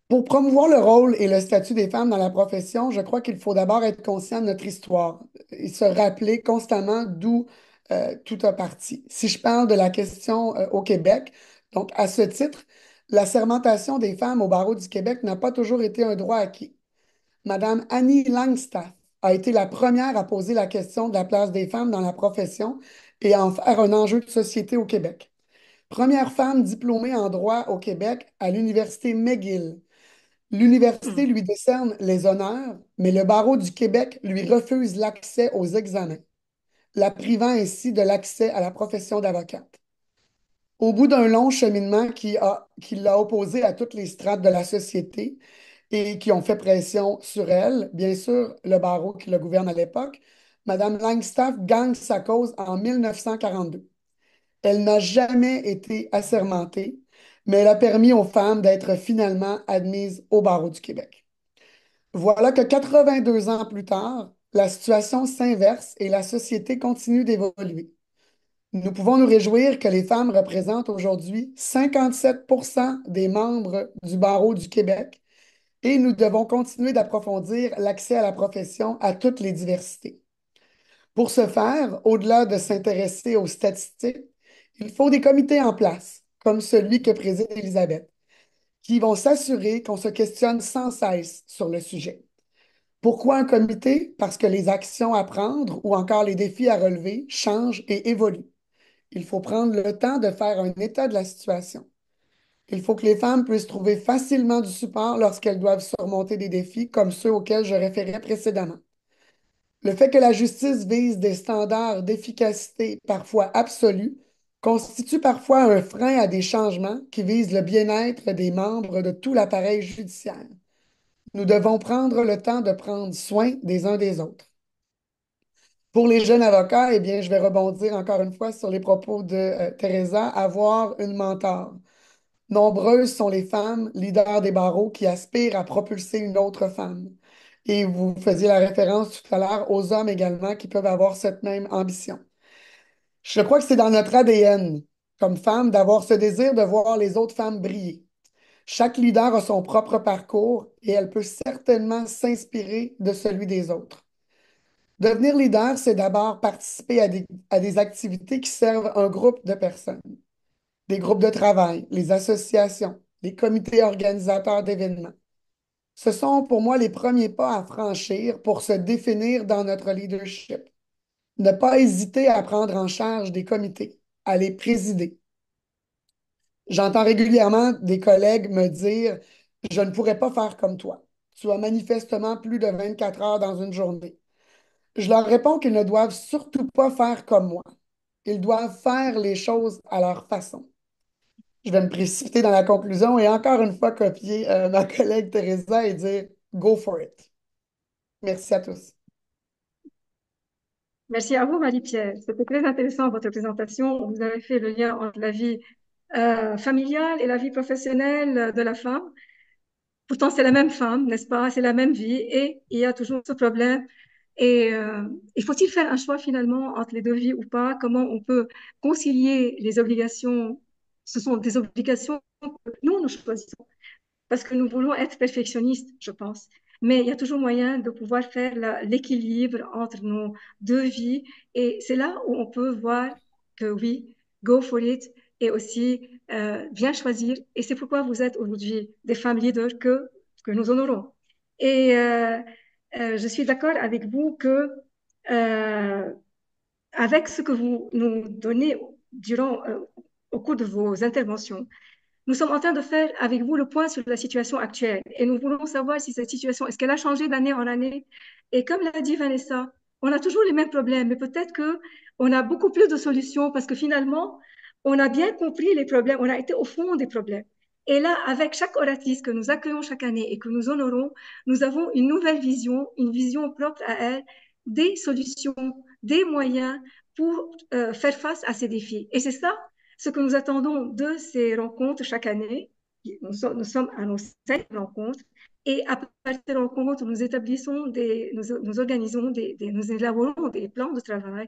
Speaker 5: Pour promouvoir le rôle et le statut des femmes dans la profession, je crois qu'il faut d'abord être conscient de notre histoire et se rappeler constamment d'où tout a parti. Si je parle de la question au Québec, donc à ce titre, la sermentation des femmes au barreau du Québec n'a pas toujours été un droit acquis. Madame Annie Langstaff a été la première à poser la question de la place des femmes dans la profession et à en faire un enjeu de société au Québec. Première femme diplômée en droit au Québec à l'Université McGill. L'université lui décerne les honneurs, mais le barreau du Québec lui refuse l'accès aux examens, la privant ainsi de l'accès à la profession d'avocate. Au bout d'un long cheminement qui l'a opposé à toutes les strates de la société et qui ont fait pression sur elle, bien sûr, le barreau qui le gouverne à l'époque, Mme Langstaff gagne sa cause en 1942. Elle n'a jamais été assermentée, mais elle a permis aux femmes d'être finalement admises au barreau du Québec. Voilà que 82 ans plus tard, la situation s'inverse et la société continue d'évoluer. Nous pouvons nous réjouir que les femmes représentent aujourd'hui 57% des membres du barreau du Québec et nous devons continuer d'approfondir l'accès à la profession à toutes les diversités. Pour ce faire, au-delà de s'intéresser aux statistiques, il faut des comités en place, comme celui que préside Elisabeth, qui vont s'assurer qu'on se questionne sans cesse sur le sujet. Pourquoi un comité? Parce que les actions à prendre ou encore les défis à relever changent et évoluent. Il faut prendre le temps de faire un état de la situation. Il faut que les femmes puissent trouver facilement du support lorsqu'elles doivent surmonter des défis comme ceux auxquels je référais précédemment. Le fait que la justice vise des standards d'efficacité parfois absolus constitue parfois un frein à des changements qui visent le bien-être des membres de tout l'appareil judiciaire. Nous devons prendre le temps de prendre soin des uns des autres. Pour les jeunes avocats, eh bien, je vais rebondir encore une fois sur les propos de Teresa, avoir une mentor. Nombreuses sont les femmes leaders des barreaux qui aspirent à propulser une autre femme. Et vous faisiez la référence tout à l'heure aux hommes également qui peuvent avoir cette même ambition. Je crois que c'est dans notre ADN, comme femme, d'avoir ce désir de voir les autres femmes briller. Chaque leader a son propre parcours et elle peut certainement s'inspirer de celui des autres. Devenir leader, c'est d'abord participer à des activités qui servent un groupe de personnes, des groupes de travail, les associations, les comités organisateurs d'événements. Ce sont pour moi les premiers pas à franchir pour se définir dans notre leadership. Ne pas hésiter à prendre en charge des comités, à les présider. J'entends régulièrement des collègues me dire, je ne pourrais pas faire comme toi. Tu as manifestement plus de 24 heures dans une journée. Je leur réponds qu'ils ne doivent surtout pas faire comme moi. Ils doivent faire les choses à leur façon. Je vais me précipiter dans la conclusion et encore une fois copier ma collègue Teresa et dire Go for it. Merci à tous.
Speaker 1: Merci à vous, Marie-Pierre. C'était très intéressant, votre présentation. Vous avez fait le lien entre la vie familiale et la vie professionnelle de la femme. Pourtant, c'est la même femme, n'est-ce pas? C'est la même vie et il y a toujours ce problème. Et il faut-il faire un choix finalement entre les deux vies ou pas? Comment on peut concilier les obligations? Ce sont des obligations que nous choisissons parce que nous voulons être perfectionnistes, je pense. Mais il y a toujours moyen de pouvoir faire l'équilibre entre nos deux vies. Et c'est là où on peut voir que oui, go for it et aussi bien choisir. Et c'est pourquoi vous êtes aujourd'hui des femmes leaders que nous honorons. Et je suis d'accord avec vous que euh, avec ce que vous nous donnez au cours de vos interventions, nous sommes en train de faire avec vous le point sur la situation actuelle et nous voulons savoir si cette situation, est-ce qu'elle a changé d'année en année? Et comme l'a dit Vanessa, on a toujours les mêmes problèmes, mais peut-être que on a beaucoup plus de solutions parce que finalement, on a bien compris les problèmes, on a été au fond des problèmes. Et là, avec chaque oratrice que nous accueillons chaque année et que nous honorons, nous avons une nouvelle vision, une vision propre à elle, des solutions, des moyens pour faire face à ces défis. Et c'est ça ce que nous attendons de ces rencontres chaque année. Nous sommes à nos 5 rencontres et à partir des rencontres, nous organisons nous élaborons des plans de travail,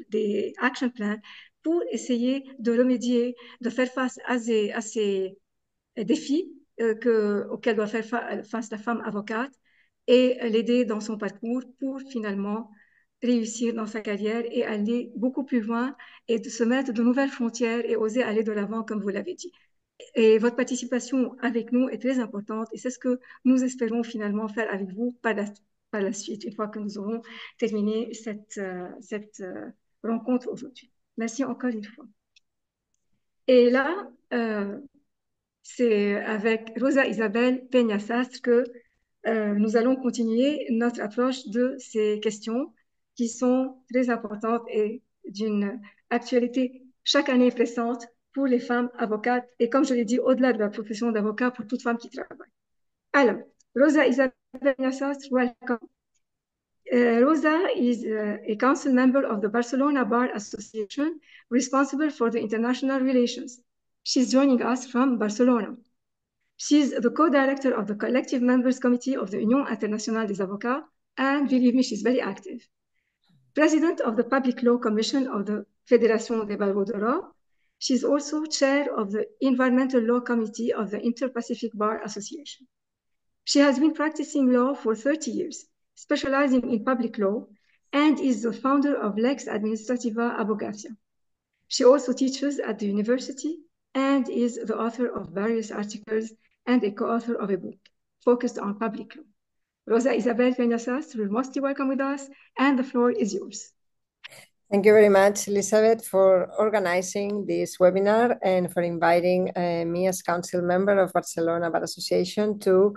Speaker 1: des action plans pour essayer de remédier, de faire face à ces défis auxquelles doit faire face la femme avocate et l'aider dans son parcours pour finalement réussir dans sa carrière et aller beaucoup plus loin et de se mettre de nouvelles frontières et oser aller de l'avant, comme vous l'avez dit. Et votre participation avec nous est très importante et c'est ce que nous espérons finalement faire avec vous par la suite, une fois que nous aurons terminé cette rencontre aujourd'hui. Merci encore une fois. Et là, c'est avec Rosa Isabelle Peña-Sastre que nous allons continuer notre approche de ces questions qui sont très importantes et d'une actualité chaque année pressante pour les femmes avocates et comme je l'ai dit, au-delà de la profession d'avocat pour toute femme qui travaille. Alors, Rosa Isabelle Peña-Sastre, welcome. Rosa is a council member of the Barcelona Bar Association responsible for the international relations. She's joining us from Barcelona. She's the co-director of the collective members committee of the Union Internationale des Avocats, and believe me, she's very active. President of the Public Law Commission of the Fédération des Barreaux de Droit. She's also chair of the Environmental Law Committee of the Inter-Pacific Bar Association. She has been practicing law for 30 years, specializing in public law, and is the founder of Lex Administrativa Abogacia. She also teaches at the university and is the author of various articles and a co-author of a book focused on public law. Rosa Isabelle Peña-Sastre, you're mostly welcome with us, and the floor is yours.
Speaker 6: Thank you very much, Elizabeth, for organizing this webinar and for inviting me as council member of Barcelona Bar Association to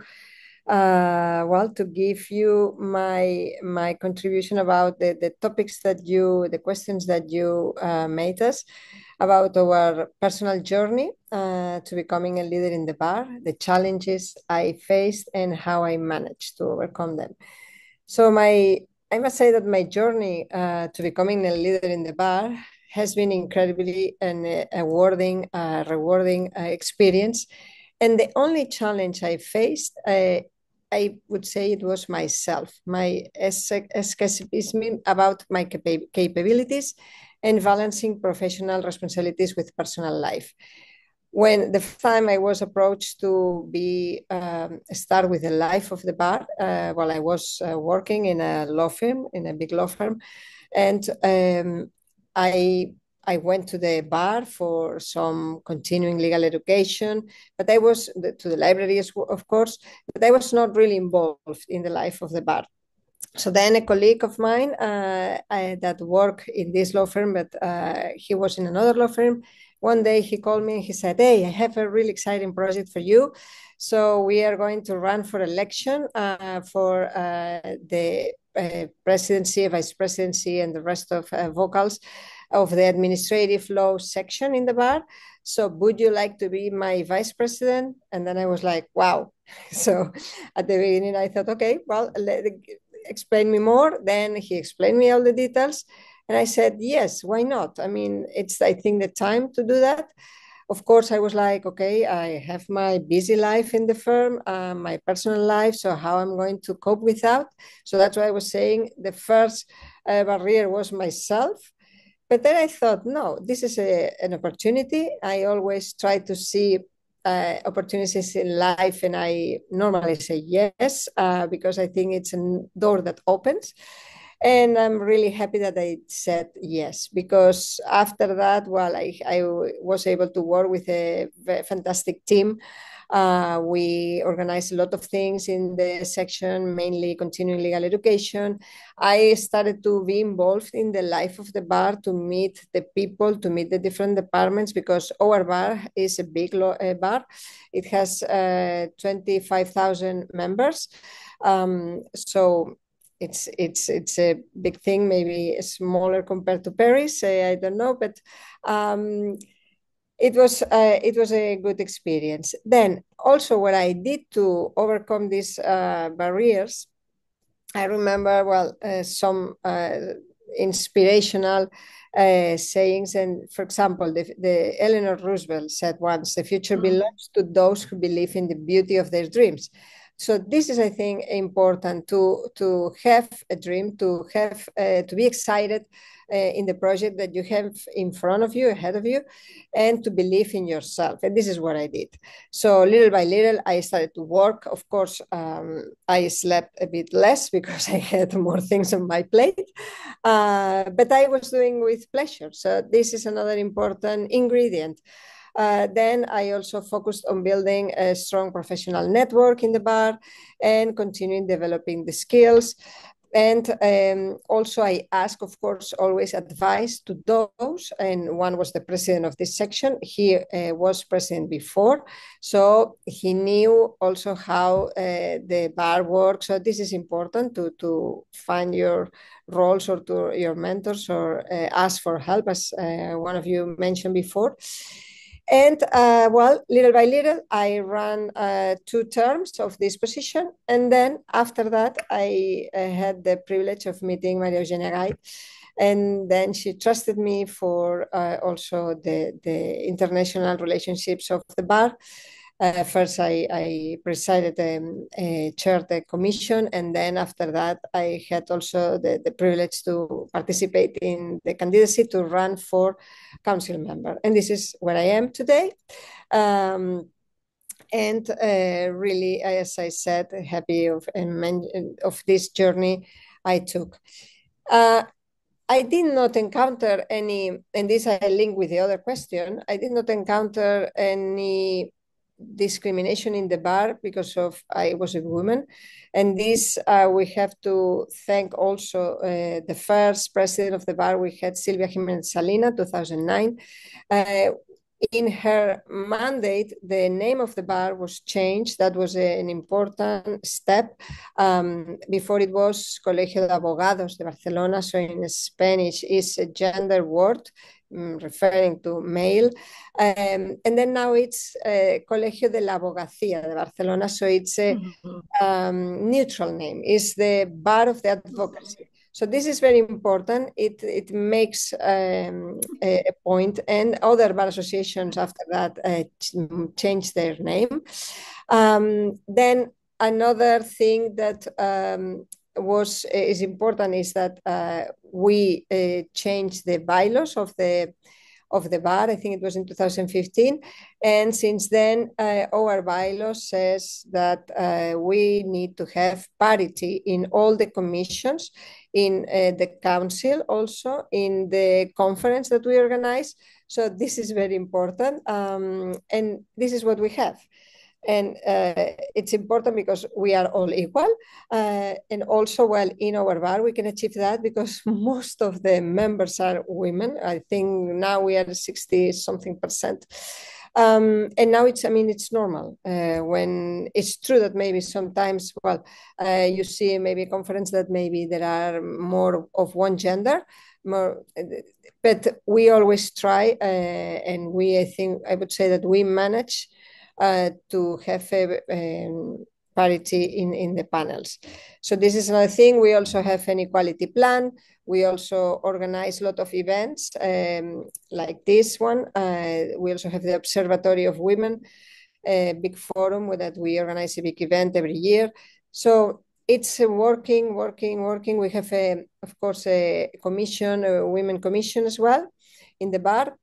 Speaker 6: to give you my contribution about the topics the questions that you made us about our personal journey to becoming a leader in the bar, the challenges I faced and how I managed to overcome them. So I must say that my journey to becoming a leader in the bar has been incredibly an rewarding experience. And the only challenge I faced, I would say it was myself, my escapism about my capabilities and balancing professional responsibilities with personal life. When the first time I was approached to start with the life of the bar, while I was working in a law firm, in a big law firm, and I went to the bar for some continuing legal education, but I was to the library, of course, but I was not really involved in the life of the bar. So then a colleague of mine that worked in this law firm, but he was in another law firm, one day he called me and he said, "Hey, I have a really exciting project for you. So we are going to run for election for the presidency, vice presidency, and the rest of vocals of the administrative law section in the bar. So would you like to be my vice president?" And then I was like, wow. So at the beginning I thought, okay, well, explain me more. Then he explained me all the details. And I said, yes, why not? I mean, it's, I think, the time to do that. Of course, I was like, okay, I have my busy life in the firm, my personal life, so how I'm going to cope with that? So that's why I was saying the first barrier was myself. But then I thought, no, this is an opportunity. I always try to see opportunities in life, and I normally say yes, because I think it's a door that opens. And I'm really happy that I said yes, because after that, well, I was able to work with a fantastic team. We organized a lot of things in the section, mainly continuing legal education. I started to be involved in the life of the bar, to meet the people, to meet the different departments, because our bar is a big bar. It has 25,000 members. So it's a big thing, maybe smaller compared to Paris. I don't know, but it was a good experience. Then also what I did to overcome these barriers, I remember some inspirational sayings. And for example, the Eleanor Roosevelt said once, "The future belongs to those who believe in the beauty of their dreams." So this is, I think, important to have a dream, to be excited in the project that you have in front of you, ahead of you, and to believe in yourself. And this is what I did. So little by little, I started to work. Of course, I slept a bit less because I had more things on my plate, but I was doing with pleasure. So this is another important ingredient. Then I also focused on building a strong professional network in the bar and continuing developing the skills. And also I ask, of course, always advice to those. And one was the president of this section. He was president before. So he knew also how the bar works. So this is important to find your roles or to your mentors or ask for help, as one of you mentioned before. And well, little by little, I ran 2 terms of this position. And then after that, I had the privilege of meeting Maria Eugenia Gait. And then she trusted me for also the international relationships of the bar. First, I presided chaired the commission, and then after that, I had also the privilege to participate in the candidacy to run for council member. And this is where I am today. And really, as I said, happy of this journey I took. I did not encounter any, and this I link with the other question, I did not encounter any discrimination in the bar because of I was a woman. And this we have to thank also the first president of the bar. We had Silvia Jimenez Salina, 2009. In her mandate, the name of the bar was changed. That was an important step. Before it was Colegio de Abogados de Barcelona, so in Spanish is a gender word, referring to male. And then now it's Colegio de la Abogacía de Barcelona, so it's a neutral name. It's the Bar of the Advocacy. So this is very important. It makes a point, and other bar associations after that changed their name. Then another thing that is important is that we changed the bylaws of the bar. I think it was in 2015. And since then, our bylaws says that we need to have parity in all the commissions, in the council, also in the conference that we organize. So this is very important. And this is what we have. And it's important because we are all equal. And also, well, in our bar, we can achieve that because most of the members are women. I think now we are 60-something%. And now it's normal. When it's true that maybe sometimes, well, you see maybe a conference that maybe there are more of one gender, but we always try, and I would say that we manage to have parity in the panels. So this is another thing. We also have an equality plan. We also organize a lot of events like this one. We also have the Observatory of Women, a big forum that we organize a big event every year. So it's working. We have, of course, a commission, a women commission as well in the bar.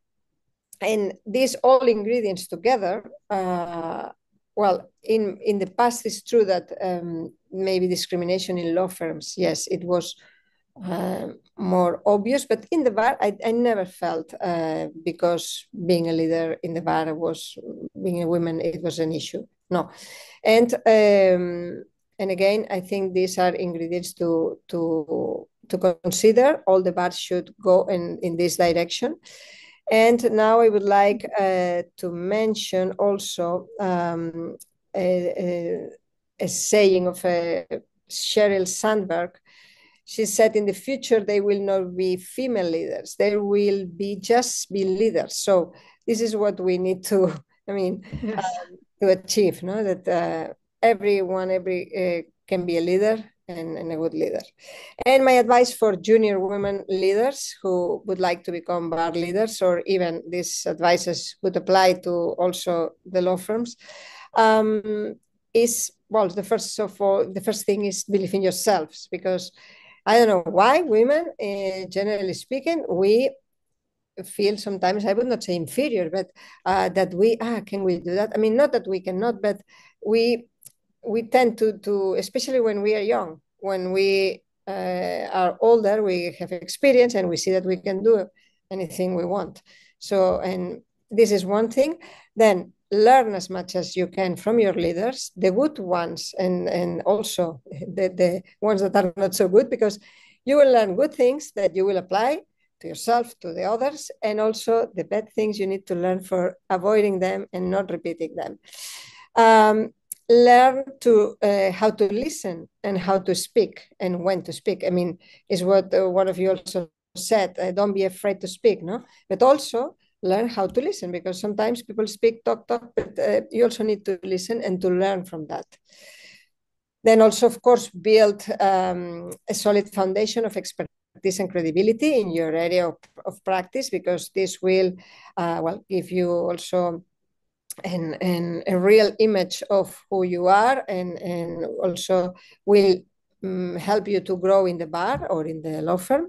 Speaker 6: And these all ingredients together, well, in the past, it's true that maybe discrimination in law firms, yes, it was more obvious, but in the bar, I never felt because being a leader in the bar being a woman, it was an issue. No. And again, I think these are ingredients to consider. All the bars should go in this direction. And now I would like to mention also a saying of Sheryl Sandberg. She said, in the future, there will not be female leaders. There will just be leaders. So this is what we need to, to achieve, no? That everyone can be a leader and a good leader. And my advice for junior women leaders who would like to become bar leaders, or even these advices would apply to also the law firms, is well, the first thing is believe in yourselves, because I don't know why women, generally speaking, we feel sometimes, I would not say inferior, but that can we do that? I mean, not that we cannot, but we tend to, especially when we are young, when we are older, we have experience and we see that we can do anything we want. So, and this is one thing. Then learn as much as you can from your leaders, the good ones, and also the ones that are not so good, because you will learn good things that you will apply to yourself, to the others, and also the bad things you need to learn for avoiding them and not repeating them. Learn to how to listen and how to speak and when to speak. I mean, is what one of you also said. Don't be afraid to speak, no? But also learn how to listen, because sometimes people speak, talk, but you also need to listen and to learn from that. Then also, of course, build a solid foundation of expertise and credibility in your area of practice, because this will give you also a real image of who you are, and also will help you to grow in the bar or in the law firm.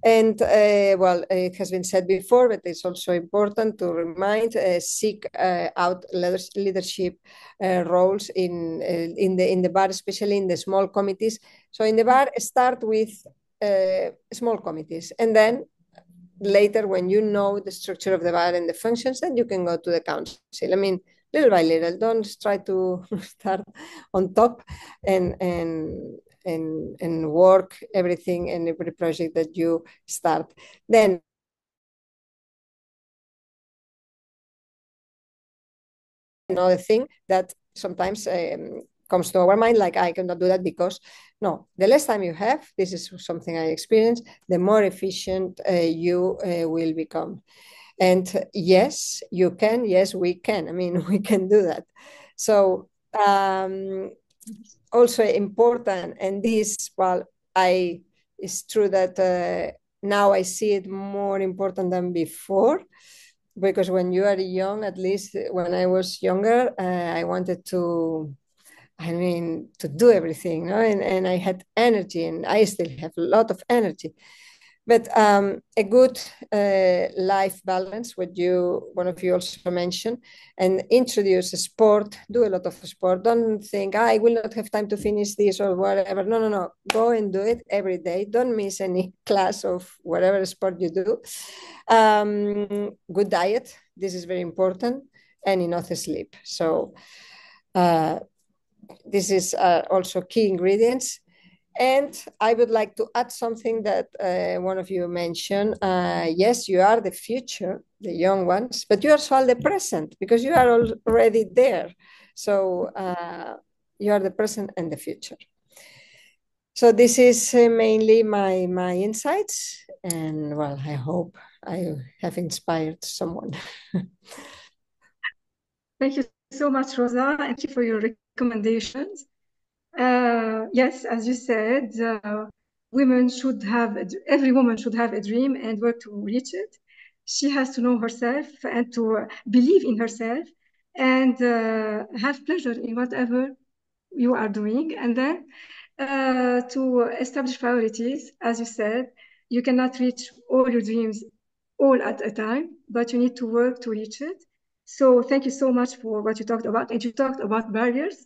Speaker 6: And it has been said before, but it's also important to remind, seek out leadership roles in the bar, especially in the small committees. So in the bar, start with small committees, and then later, when you know the structure of the bar and the functions, then you can go to the council. I mean, little by little, don't try to start on top and work everything and every project that you start. Then another thing that sometimes comes to our mind, like, I cannot do that because, no, the less time you have, this is something I experienced, the more efficient you will become. And yes, you can, yes, we can. I mean, we can do that. So also important, and this, it's true that now I see it more important than before, because when you are young, at least when I was younger, I wanted to do everything, no? And I had energy, and I still have a lot of energy. But a good life balance, what one of you also mentioned, and introduce a sport, do a lot of sport. Don't think, I will not have time to finish this or whatever. No. Go and do it every day. Don't miss any class of whatever sport you do. Good diet, this is very important, and enough sleep. So this is also key ingredients. And I would like to add something that one of you mentioned. Yes, you are the future, the young ones, but you are also the present, because you are already there. So you are the present and the future. So this is mainly my insights. And well, I hope I have inspired someone.
Speaker 1: Thank you so much, Rosa. Thank you for your recommendations. Yes, as you said, every woman should have a dream and work to reach it. She has to know herself and to believe in herself and have pleasure in whatever you are doing. And then to establish priorities, as you said, you cannot reach all your dreams all at a time, but you need to work to reach it. So thank you so much for what you talked about. And you talked about barriers,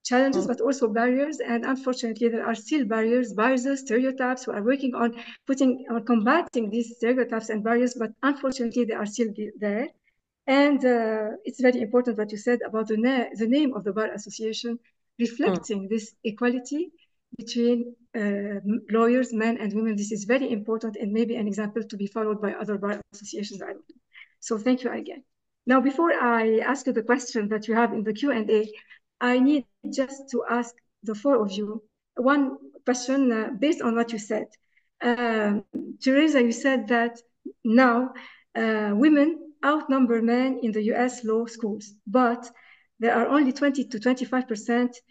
Speaker 1: challenges, but also barriers. And unfortunately, there are still barriers, biases, stereotypes. We are working on combating these stereotypes and barriers, but unfortunately, they are still there. And it's very important what you said about the name of the Bar Association, reflecting this equality between lawyers, men and women. This is very important and maybe an example to be followed by other bar associations. So thank you again. Now, before I ask you the question that you have in the Q&A, I need just to ask the four of you one question based on what you said. Teresa, you said that now women outnumber men in the US law schools, but there are only 20 to 25%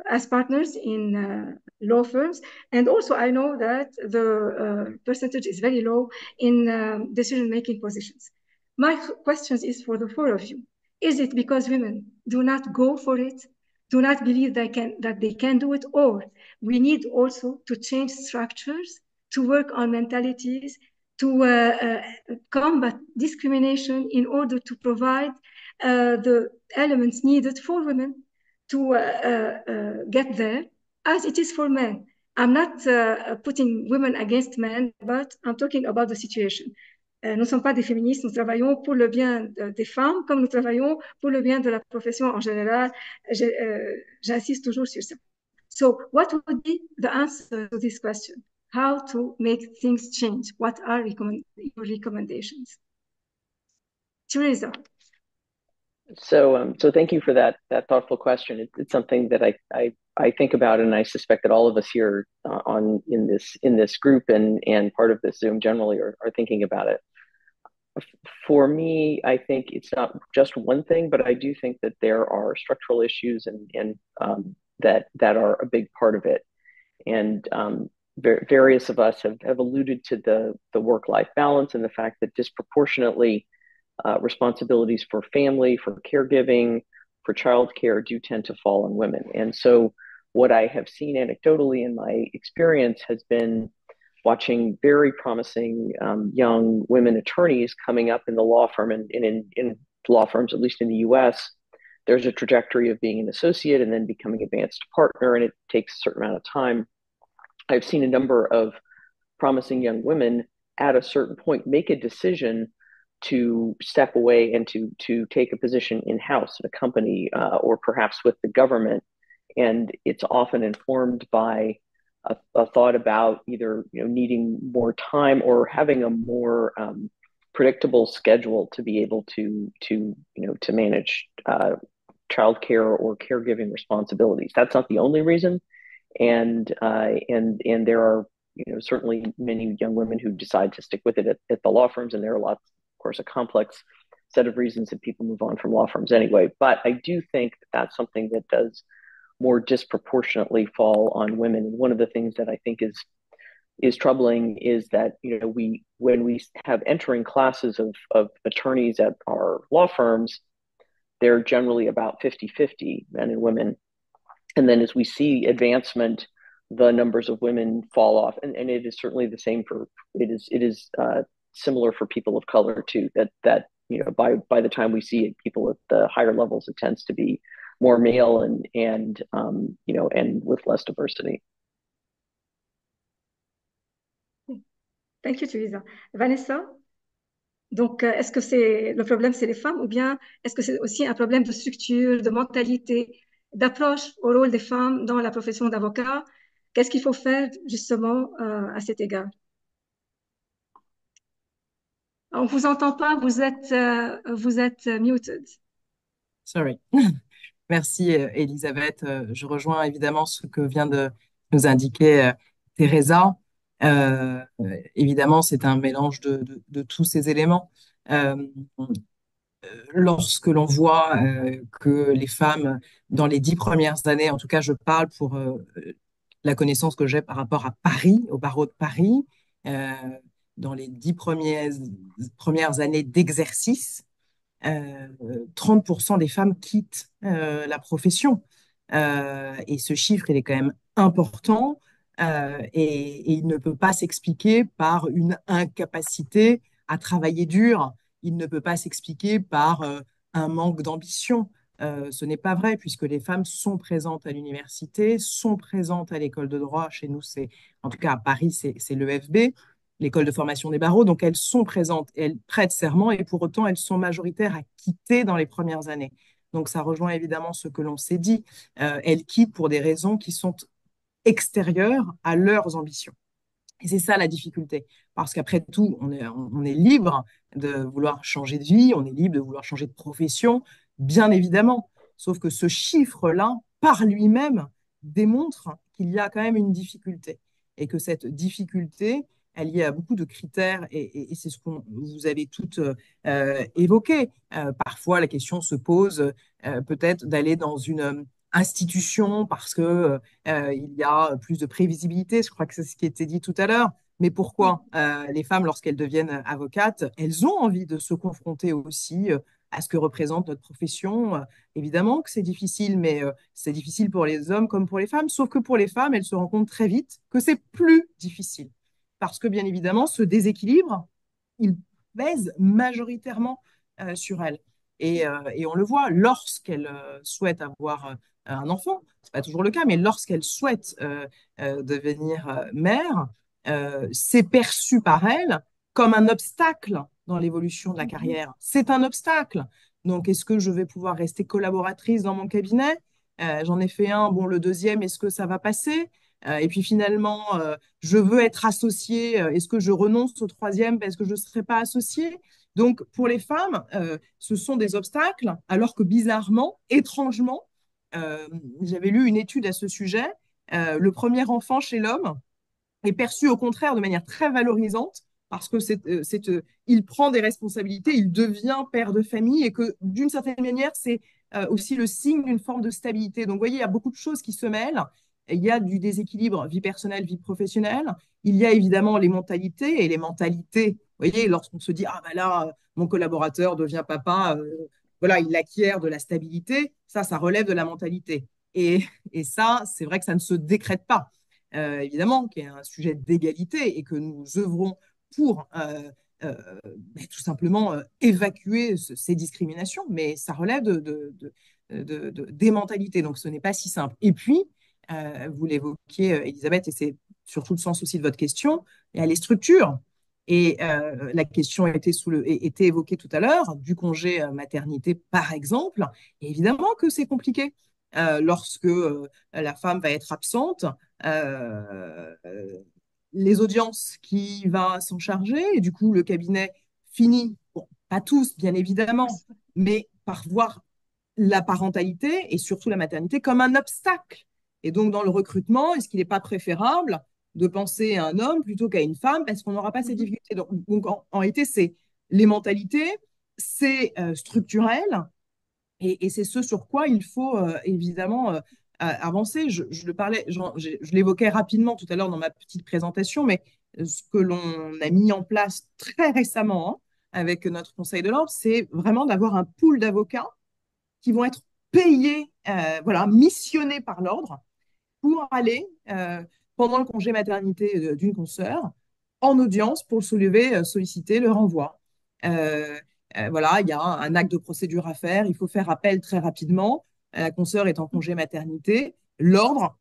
Speaker 1: as partners in law firms. And also I know that the percentage is very low in decision-making positions. My question is for the four of you. Is it because women do not go for it? do not believe that they can do it, or we need also to change structures, to work on mentalities, to combat discrimination in order to provide the elements needed for women to get there, as it is for men. I'm not putting women against men, but I'm talking about the situation. Nous ne sommes pas des féministes, nous travaillons pour le bien des femmes comme nous travaillons pour le bien de la profession en général. J'insiste toujours sur ça. So what would be the answer to this question? How to make things change? What are your recommendations? Teresa.
Speaker 3: So thank you for that thoughtful question. It's something that I think about, and I suspect that all of us here in this group and part of this Zoom generally are thinking about it. For me, I think it's not just one thing, but I do think that there are structural issues and that are a big part of it. And various of us have alluded to the work-life balance and the fact that disproportionately responsibilities for family, for caregiving, for childcare do tend to fall on women. And so what I have seen anecdotally in my experience has been watching very promising young women attorneys coming up in the law firm and in law firms, at least in the US. There's a trajectory of being an associate and then becoming advanced partner, and it takes a certain amount of time. I've seen a number of promising young women at a certain point make a decision to step away and to take a position in-house in a company or perhaps with the government. And it's often informed by a thought about either needing more time or having a more predictable schedule to be able to manage childcare or caregiving responsibilities. That's not the only reason, and there are certainly many young women who decide to stick with it at the law firms, and there are lots, of course, a complex set of reasons that people move on from law firms anyway. But I do think that that's something that does more disproportionately fall on women. And one of the things that I think is troubling is that when we have entering classes of attorneys at our law firms, they're generally about 50-50 men and women. And then as we see advancement, the numbers of women fall off. And it is certainly the same it is similar for people of color too, that by the time we see people at the higher levels, it tends to be more male and with less diversity.
Speaker 1: Thank you, Teresa. Vanessa, donc est-ce que le problème, c'est les femmes, ou bien est-ce que c'est aussi un problème de structure, de mentalité, d'approche au rôle des femmes dans la profession d'avocat? Qu'est-ce qu'il faut faire justement à cet égard? On vous entend pas, vous êtes muted.
Speaker 4: Sorry. Merci, Elisabeth. Je rejoins évidemment ce que vient de nous indiquer Teresa. Évidemment, c'est un mélange de tous ces éléments. Lorsque l'on voit que les femmes, dans les 10 premières années, en tout cas, je parle pour la connaissance que j'ai par rapport à Paris, au barreau de Paris, dans les 10 premières années d'exercice, 30% des femmes quittent la profession. Et ce chiffre, il est quand même important et il ne peut pas s'expliquer par une incapacité à travailler dur. Il ne peut pas s'expliquer par un manque d'ambition. Ce n'est pas vrai, puisque les femmes sont présentes à l'université, sont présentes à l'école de droit. Chez nous, en tout cas à Paris, c'est l'EFB, l'école de formation des barreaux. Donc, elles sont présentes, elles prêtent serment et pour autant, elles sont majoritaires à quitter dans les premières années. Donc, ça rejoint évidemment ce que l'on s'est dit. Elles quittent pour des raisons qui sont extérieures à leurs ambitions. Et c'est ça la difficulté. Parce qu'après tout, on est libre de vouloir changer de vie, on est libre de vouloir changer de profession, bien évidemment. Sauf que ce chiffre-là, par lui-même, démontre qu'il y a quand même une difficulté. Et que cette difficulté, elle y a beaucoup de critères et c'est ce que vous avez toutes évoqué. Parfois, la question se pose peut-être d'aller dans une institution parce que il y a plus de prévisibilité. Je crois que c'est ce qui était dit tout à l'heure. Mais pourquoi les femmes, lorsqu'elles deviennent avocates, elles ont envie de se confronter aussi à ce que représente notre profession. Évidemment que c'est difficile, mais c'est difficile pour les hommes comme pour les femmes, sauf que pour les femmes, elles se rendent compte très vite que c'est plus difficile. Parce que bien évidemment, ce déséquilibre, il pèse majoritairement sur elles. Et on le voit lorsqu'elles souhaitent avoir un enfant, c'est pas toujours le cas, mais lorsqu'elles souhaitent devenir mère, c'est perçu par elles comme un obstacle dans l'évolution de la carrière. C'est un obstacle. Donc, est-ce que je vais pouvoir rester collaboratrice dans mon cabinet? J'en ai fait un, bon, le deuxième, est-ce que ça va passer? Et puis finalement, je veux être associée. Est-ce que je renonce au troisième parce que je ne serai pas associée? Donc, pour les femmes, ce sont des obstacles, alors que bizarrement, étrangement, euh, j'avais lu une étude à ce sujet. Le premier enfant chez l'homme est perçu au contraire de manière très valorisante parce que il prend des responsabilités, il devient père de famille et que d'une certaine manière, c'est aussi le signe d'une forme de stabilité. Donc, vous voyez, il y a beaucoup de choses qui se mêlent. Il y a du déséquilibre vie personnelle, vie professionnelle. Il y a évidemment les mentalités et les mentalités. Vous voyez, lorsqu'on se dit, ah ben là, mon collaborateur devient papa, voilà, il acquiert de la stabilité, ça relève de la mentalité. Et ça, c'est vrai que ça ne se décrète pas évidemment, qui est un sujet d'égalité et que nous œuvrons pour euh, tout simplement évacuer ces discriminations, mais ça relève des mentalités, donc ce n'est pas si simple. Et puis, vous l'évoquiez, Elisabeth, et c'est surtout le sens aussi de votre question, il y a les structures. Et la question était évoquée tout à l'heure, du congé maternité, par exemple. Et évidemment que c'est compliqué lorsque la femme va être absente, euh, les audiences qui va s'en charger, et du coup le cabinet finit, bon, pas tous bien évidemment, mais par voir la parentalité et surtout la maternité comme un obstacle. Et donc dans le recrutement, est-ce qu'il n'est pas préférable de penser à un homme plutôt qu'à une femme parce qu'on n'aura pas ces difficultés. Donc en réalité, c'est les mentalités, c'est structurel, et c'est ce sur quoi il faut évidemment avancer. Je l'évoquais rapidement tout à l'heure dans ma petite présentation, mais ce que l'on a mis en place très récemment avec notre Conseil de l'ordre, c'est vraiment d'avoir un pool d'avocats qui vont être payés, voilà, missionnés par l'ordre pour aller, pendant le congé maternité d'une consoeur, en audience pour solliciter le renvoi. Euh, voilà, il y a un acte de procédure à faire, il faut faire appel très rapidement. La consoeur est en congé maternité, l'ordre,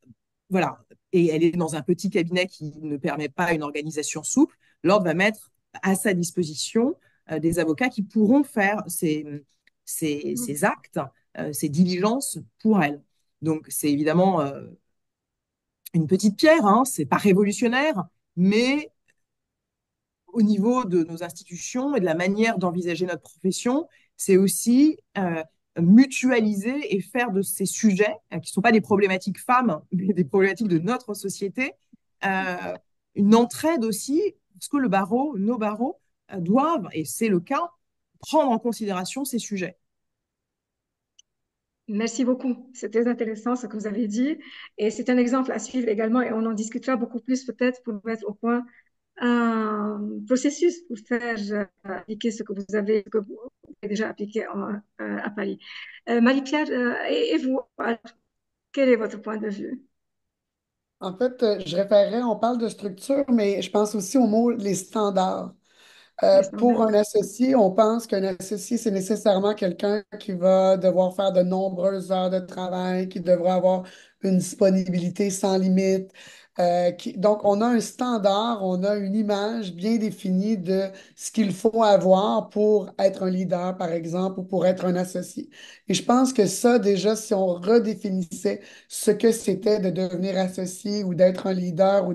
Speaker 4: voilà, et elle est dans un petit cabinet qui ne permet pas une organisation souple. L'ordre va mettre à sa disposition des avocats qui pourront faire ces actes, ces diligences pour elle. Donc, c'est évidemment une petite pierre, hein, c'est pas révolutionnaire, mais au niveau de nos institutions et de la manière d'envisager notre profession, c'est aussi mutualiser et faire de ces sujets, qui ne sont pas des problématiques femmes, mais des problématiques de notre société, euh, une entraide aussi, parce que le barreau, nos barreaux doivent, et c'est le cas, prendre en considération ces sujets.
Speaker 1: Merci beaucoup. C'est très intéressant ce que vous avez dit. Et c'est un exemple à suivre également. Et on en discutera beaucoup plus peut-être pour mettre au point un processus pour faire appliquer ce que vous avez déjà appliqué à Paris. Marie-Pierre, et vous, alors, quel est votre point de vue?
Speaker 5: En fait, je référerais, on parle de structure, mais je pense aussi au mot les standards.
Speaker 1: Les
Speaker 5: Pour
Speaker 1: standards.
Speaker 5: un associé, on pense qu'un associé, c'est nécessairement quelqu'un qui va devoir faire de nombreuses heures de travail, qui devra avoir une disponibilité sans limite. Donc, on a un standard, on a une image bien définie de ce qu'il faut avoir pour être un leader, par exemple, ou pour être un associé. Et je pense que ça, déjà, si on redéfinissait ce que c'était de devenir associé ou d'être un leader,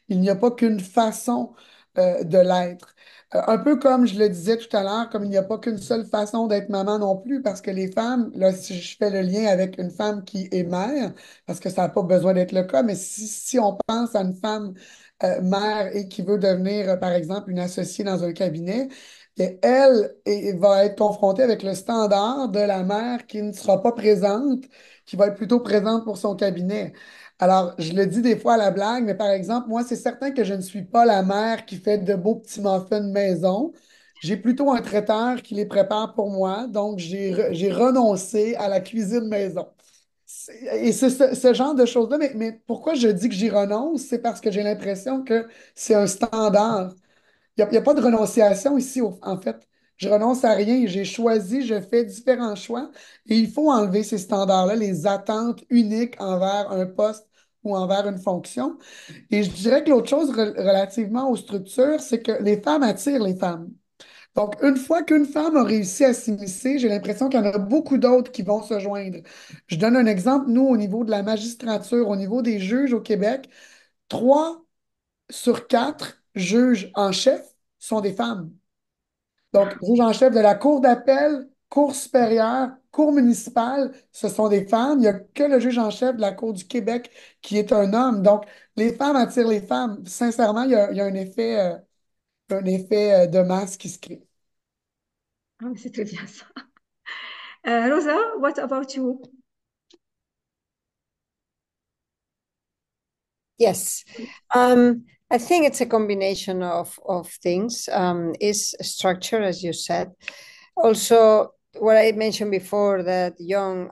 Speaker 5: il n'y a pas qu'une façon de l'être. Un peu comme je le disais tout à l'heure, comme il n'y a pas qu'une seule façon d'être maman non plus, parce que les femmes, là, si je fais le lien avec une femme qui est mère, parce que ça n'a pas besoin d'être le cas, mais si on pense à une femme mère et qui veut devenir, par exemple, une associée dans un cabinet, et elle va être confrontée avec le standard de la mère qui ne sera pas présente, qui va être plutôt présente pour son cabinet. Alors, je le dis des fois à la blague, mais par exemple, moi, c'est certain que je ne suis pas la mère qui fait de beaux petits muffins de maison. J'ai plutôt un traiteur qui les prépare pour moi, donc j'ai renoncé à la cuisine maison. Et c'est ce genre de choses-là, mais pourquoi je dis que j'y renonce? C'est parce que j'ai l'impression que c'est un standard. Il y a pas de renonciation ici, en fait. Je renonce à rien. J'ai choisi, je fais différents choix. Et il faut enlever ces standards-là, les attentes uniques envers un poste ou envers une fonction. Et je dirais que l'autre chose relativement aux structures, c'est que les femmes attirent les femmes. Donc, une fois qu'une femme a réussi à s'immiscer, j'ai l'impression qu'il y en a beaucoup d'autres qui vont se joindre. Je donne un exemple, nous, au niveau de la magistrature, au niveau des juges au Québec, 3 sur 4 juges en chef sont des femmes. Donc, juges en chef de la Cour d'appel, Cour supérieure, Cour municipale, ce sont des femmes. Il n'y a que le juge en chef de la Cour du Québec qui est un homme. Donc, les femmes attirent les femmes. Sincèrement, il y a un effet de masse qui se crée.
Speaker 1: Ah, c'est très bien ça. Rosa, what about you?
Speaker 6: Yes. I think it's a combination of things. Is structure, as you said. Also, what I mentioned before, that young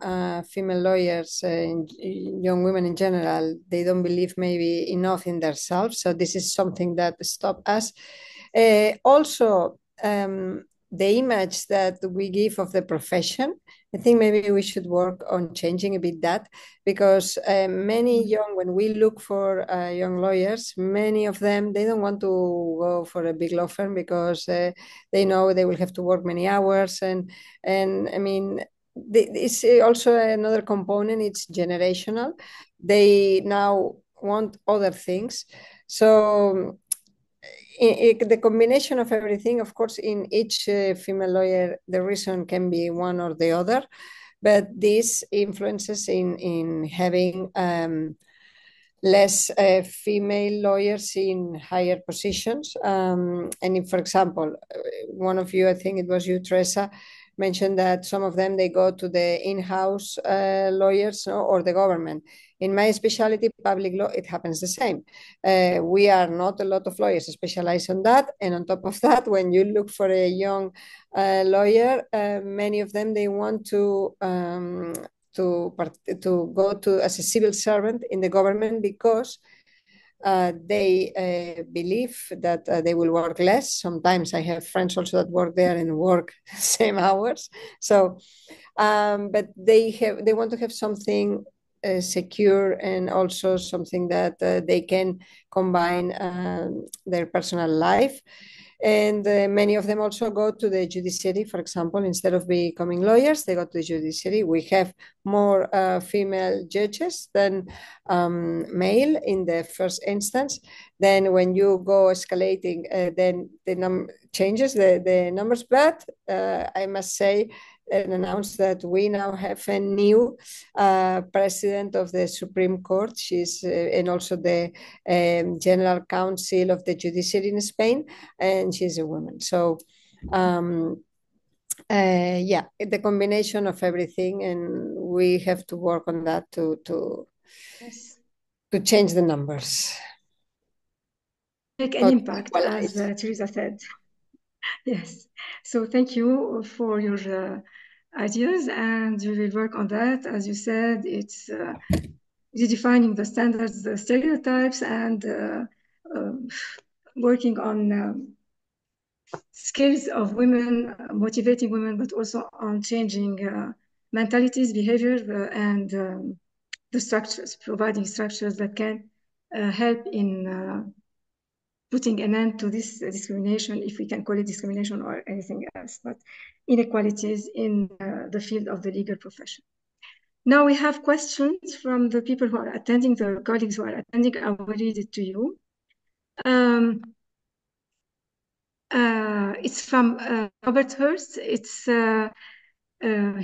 Speaker 6: female lawyers and young women in general, they don't believe maybe enough in themselves. So this is something that stops us. Also, the image that we give of the profession, I think maybe we should work on changing a bit that, because many young, when we look for young lawyers, many of them, they don't want to go for a big law firm because they know they will have to work many hours. And I mean, it's also another component, it's generational. They now want other things. So the combination of everything, of course, in each female lawyer, the reason can be one or the other, but this influences in having less female lawyers in higher positions. And if, for example, one of you, I think it was you, Teresa, mentioned that some of them, they go to the in-house lawyers, no, or the government. In my specialty, public law, it happens the same. We are not a lot of lawyers specialized on that. And on top of that, when you look for a young lawyer, many of them, they want to go to as a civil servant in the government because they believe that they will work less. Sometimes I have friends also that work there and work same hours. So, but they want to have something secure and also something that they can combine their personal life. And many of them also go to the judiciary, for example, instead of becoming lawyers, they go to the judiciary. We have more female judges than male in the first instance. Then when you go escalating, then the changes the numbers. But I must say and announce that we now have a new president of the Supreme Court. She's and also the General Counsel of the Judiciary in Spain, and she's a woman. So yeah, the combination of everything, and we have to work on that to
Speaker 1: Yes.
Speaker 6: to change the numbers.
Speaker 1: Make an impact, as Teresa said. Yes. So thank you for your ideas, and we will work on that. As you said, it's redefining the standards, the stereotypes, and working on skills of women, motivating women, but also on changing mentalities, behavior, and the structures, providing structures that can help in putting an end to this discrimination, if we can call it discrimination or anything else, but inequalities in the field of the legal profession. Now we have questions from the people who are attending, the colleagues who are attending. I will read it to you. It's from Robert Hurst. He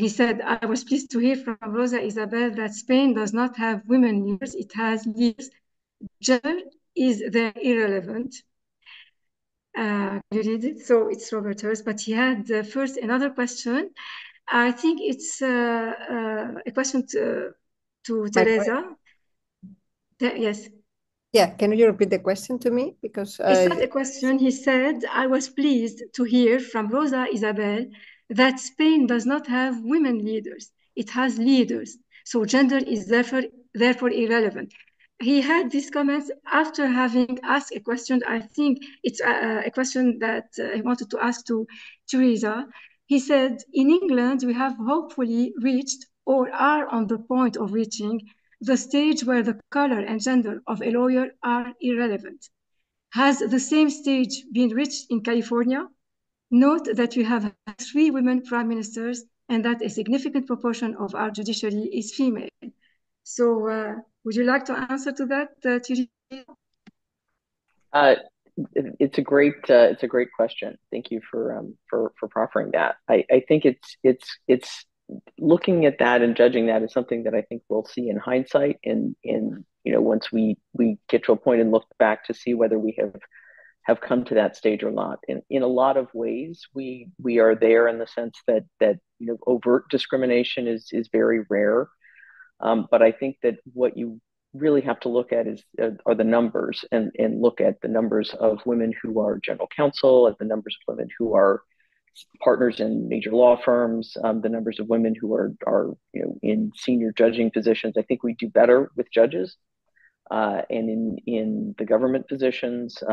Speaker 1: said, I was pleased to hear from Rosa Isabel that Spain does not have women leaders, it has leaders. Gender is there irrelevant. You read it? So it's Robert Hurst, but he had first another question. I think it's a question to Teresa. Yes.
Speaker 6: Yeah, can you repeat the question to me? Because
Speaker 1: It's not a question. He said, I was pleased to hear from Rosa Isabel that Spain does not have women leaders. It has leaders. So gender is therefore irrelevant. He had these comments after having asked a question. I think it's a question that he wanted to ask to Teresa. He said, in England, we have hopefully reached or are on the point of reaching the stage where the color and gender of a lawyer are irrelevant. Has the same stage been reached in California? Note that we have 3 women prime ministers and that a significant proportion of our judiciary is female. So would you like to answer to that, Thierry?
Speaker 3: It's a great question. Thank you for proffering that. I think it's looking at that and judging that is something that I think we'll see in hindsight in once we get to a point and look back to see whether we have come to that stage or not. In a lot of ways, we are there in the sense that overt discrimination is very rare. But I think that what you really have to look at are the numbers and look at the numbers of women who are general counsel, at the numbers of women who are partners in major law firms, the numbers of women who are in senior judging positions. I think we do better with judges. And in the government positions,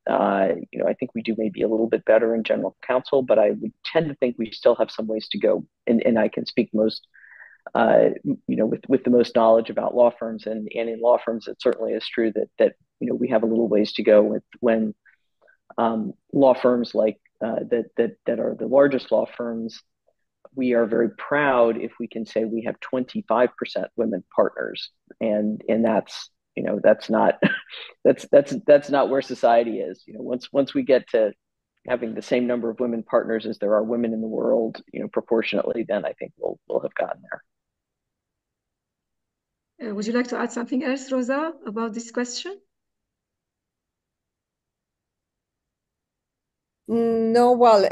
Speaker 3: I think we do maybe a little bit better in general counsel, but I would tend to think we still have some ways to go. And I can speak most, with the most knowledge about law firms, and in law firms, it certainly is true that we have a little ways to go with when law firms like that are the largest law firms. We are very proud if we can say we have 25% women partners, and that's not that's not where society is. Once we get to having the same number of women partners as there are women in the world, proportionately, then I think we'll have gotten there.
Speaker 1: Would you like to add something else, Rosa, about this question?
Speaker 6: No, well,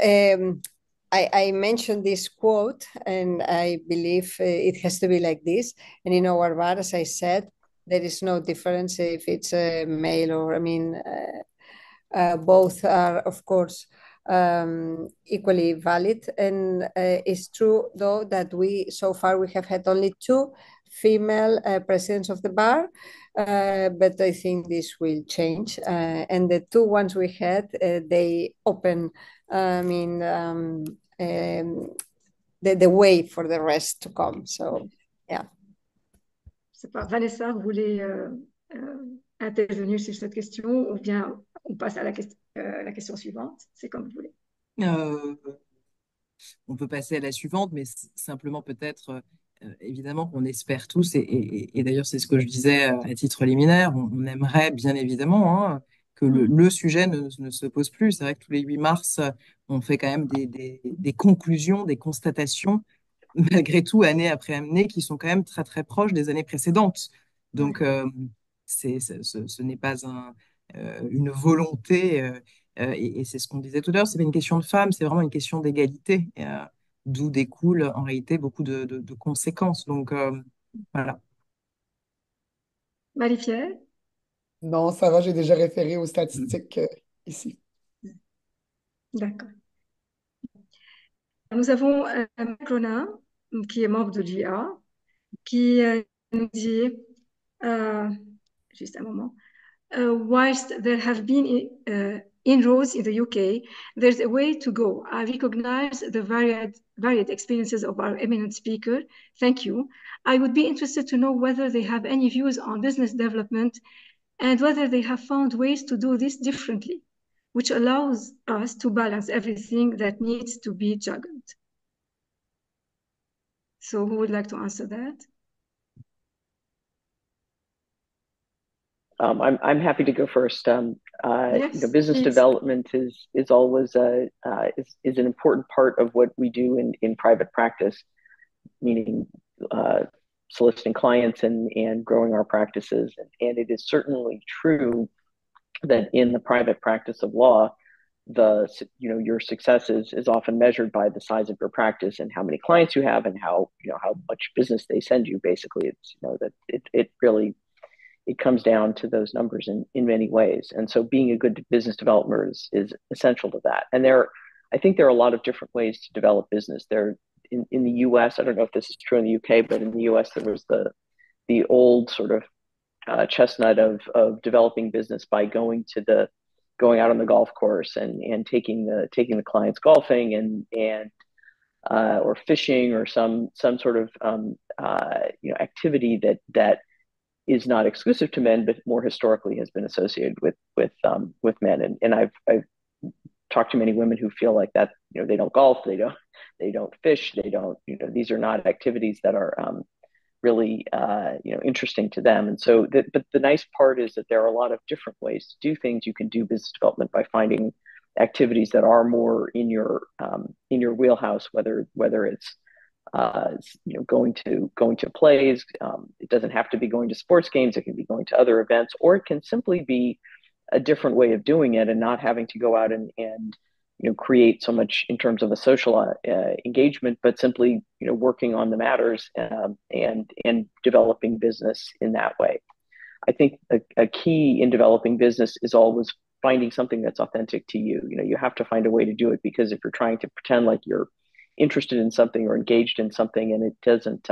Speaker 6: I mentioned this quote, and I believe it has to be like this. And in our bar, as I said, there is no difference if it's a male or, both are, of course, equally valid. And it's true, though, that so far we have had only 2 female presidents of the bar, but I think this will change. And the 2 ones we had, they open, the way for the rest to come. So, yeah.
Speaker 1: Vanessa, vous voulez intervenir sur cette question, ou bien on passe à la question suivante? C'est comme vous voulez.
Speaker 4: On peut passer à la suivante, mais simplement peut-être, évidemment qu'on espère tous, et d'ailleurs c'est ce que je disais à titre liminaire, on aimerait bien évidemment que le sujet ne se pose plus. C'est vrai que tous les 8 mars, on fait quand même des conclusions, des constatations, malgré tout, année après année, qui sont quand même très très proches des années précédentes. Donc ce n'est pas une volonté, et c'est ce qu'on disait tout à l'heure, c'est pas une question de femmes, c'est vraiment une question d'égalité, d'où découlent en réalité beaucoup de conséquences. Donc voilà.
Speaker 1: Marie-Pierre?
Speaker 5: Non, ça va, j'ai déjà référé aux statistiques ici.
Speaker 1: D'accord. Nous avons Macrona, qui est membre de l'IA, qui nous dit, juste un moment, whilst there have been inroads in the UK, there's a way to go. I recognize the varied experiences of our eminent speaker. Thank you. I would be interested to know whether they have any views on business development and whether they have found ways to do this differently, which allows us to balance everything that needs to be juggled. So who would like to answer that?
Speaker 3: I'm happy to go first.
Speaker 1: Yes,
Speaker 3: business
Speaker 1: please.
Speaker 3: Development is always is an important part of what we do in private practice, meaning soliciting clients and growing our practices. And it is certainly true that in the private practice of law, your success is often measured by the size of your practice and how many clients you have and how much business they send you. Basically, it's that it really it comes down to those numbers in many ways. And so being a good business developer is essential to that. And I think there are a lot of different ways to develop business. There in the US, I don't know if this is true in the UK, but in the US, there was the old sort of chestnut of developing business by going out on the golf course and taking the clients golfing and or fishing or some sort of activity that is not exclusive to men, but more historically has been associated with men. And I've talked to many women who feel like that, they don't golf, they don't fish, these are not activities that are really interesting to them. And so but the nice part is that there are a lot of different ways to do things. You can do business development by finding activities that are more in your wheelhouse, whether it's going to plays. It doesn't have to be going to sports games. It can be going to other events, or it can simply be a different way of doing it and not having to go out and create so much in terms of a social engagement, but simply working on the matters and developing business in that way. I think a key in developing business is always finding something that's authentic to you. You have to find a way to do it, because if you're trying to pretend like you're interested in something or engaged in something and it doesn't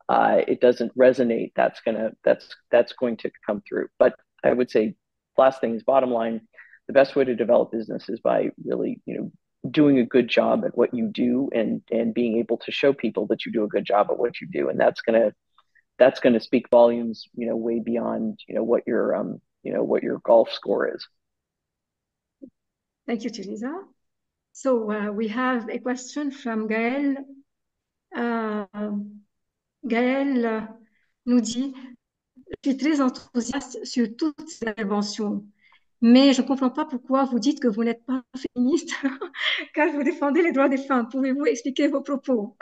Speaker 3: resonate, that's going to come through. But I would say, last thing is, bottom line, the best way to develop business is by really doing a good job at what you do and being able to show people that you do a good job at what you do, and that's going to speak volumes way beyond what your golf score is.
Speaker 1: Thank you, Teresa. So we have a question from Gaël. Gaël nous dit: je suis très enthousiaste sur toutes ces interventions, mais je ne comprends pas pourquoi vous dites que vous n'êtes pas féministe car vous défendez les droits des femmes. Pouvez-vous expliquer vos propos?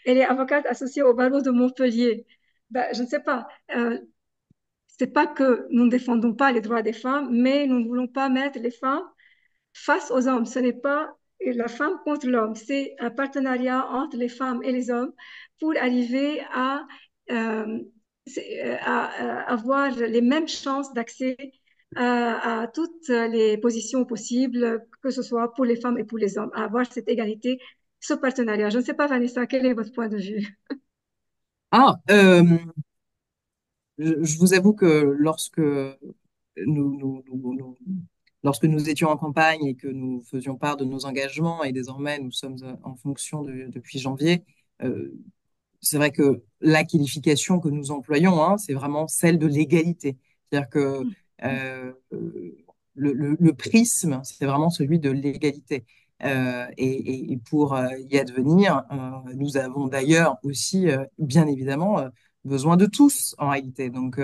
Speaker 1: Elle est avocate associée au barreau de Montpellier. Je ne sais pas. C'est pas que nous ne défendons pas les droits des femmes, mais nous ne voulons pas mettre les femmes face aux hommes. Ce n'est pas la femme contre l'homme, c'est un partenariat entre les femmes et les hommes pour arriver à avoir les mêmes chances d'accès à toutes les positions possibles, que ce soit pour les femmes et pour les hommes, à avoir cette égalité, ce partenariat. Je ne sais pas, Vanessa, quel est votre point de vue?
Speaker 4: Je vous avoue que lorsque nous étions en campagne et que nous faisions part de nos engagements, et désormais nous sommes en fonction depuis janvier, c'est vrai que la qualification que nous employons, c'est vraiment celle de l'égalité. C'est-à-dire que le prisme, c'est vraiment celui de l'égalité. Et pour y advenir, nous avons d'ailleurs aussi, bien évidemment, besoin de tous en réalité. Donc,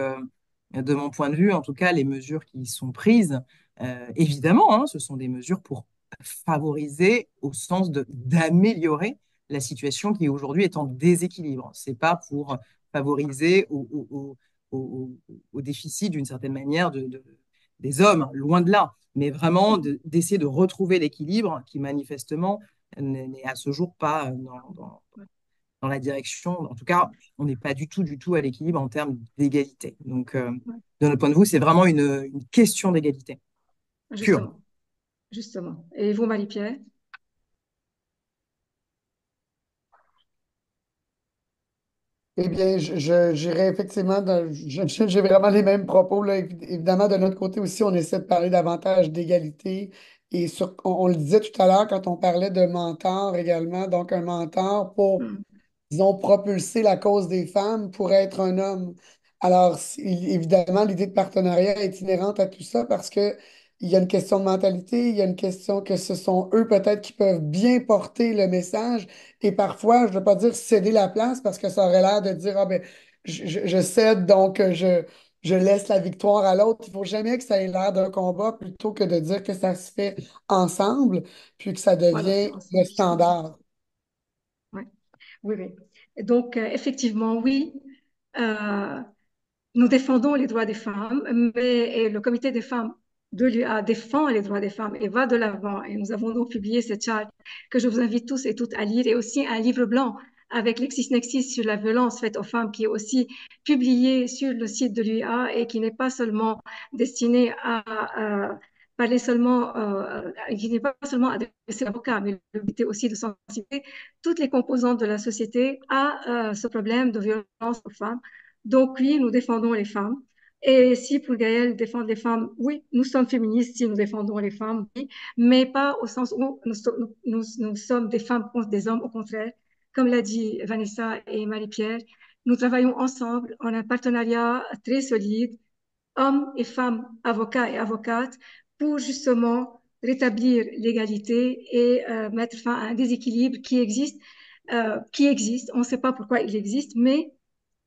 Speaker 4: de mon point de vue, en tout cas, les mesures qui sont prises, évidemment, ce sont des mesures pour favoriser, au sens d'améliorer la situation qui aujourd'hui est en déséquilibre. C'est pas pour favoriser au déficit d'une certaine manière des hommes, loin de là, mais vraiment d'essayer de retrouver l'équilibre qui manifestement n'est à ce jour pas dans la direction. En tout cas, on n'est pas du tout à l'équilibre en termes d'égalité. Donc, de notre point de vue, c'est vraiment une question d'égalité.
Speaker 1: Justement. Et vous, Marie-Pierre?
Speaker 5: Eh bien, j'irais effectivement, j'ai vraiment les mêmes propos, là. Évidemment, de notre côté aussi, on essaie de parler davantage d'égalité. Et on le disait tout à l'heure quand on parlait de mentor également, donc un mentor pour, disons, propulser la cause des femmes pour être un homme. Alors, évidemment, l'idée de partenariat est inhérente à tout ça parce que il y a une question de mentalité, il y a une question que ce sont eux peut-être qui peuvent bien porter le message et parfois, je ne veux pas dire céder la place parce que ça aurait l'air de dire, ah ben, je cède, donc je laisse la victoire à l'autre. Il ne faut jamais que ça ait l'air d'un combat plutôt que de dire que ça se fait ensemble puis que ça devient le standard.
Speaker 1: Oui. Donc, effectivement, oui, nous défendons les droits des femmes, mais le comité des femmes de l'UA défend les droits des femmes et va de l'avant. Et nous avons donc publié cette charte que je vous invite tous et toutes à lire, et aussi un livre blanc avec LexisNexis sur la violence faite aux femmes, qui est aussi publié sur le site de l'UIA et qui n'est pas seulement destiné à parler seulement, qui n'est pas seulement adressé aux avocats, mais le but est aussi de sensibiliser toutes les composantes de la société à ce problème de violence aux femmes. Donc oui, nous défendons les femmes. Et si pour Gaël défendre les femmes, oui, nous sommes féministes si nous défendons les femmes, oui, mais pas au sens où nous sommes des femmes contre des hommes, au contraire. Comme l'a dit Vanessa et Marie-Pierre, nous travaillons ensemble en un partenariat très solide, hommes et femmes, avocats et avocates, pour justement rétablir l'égalité et mettre fin à un déséquilibre qui existe. On ne sait pas pourquoi il existe, mais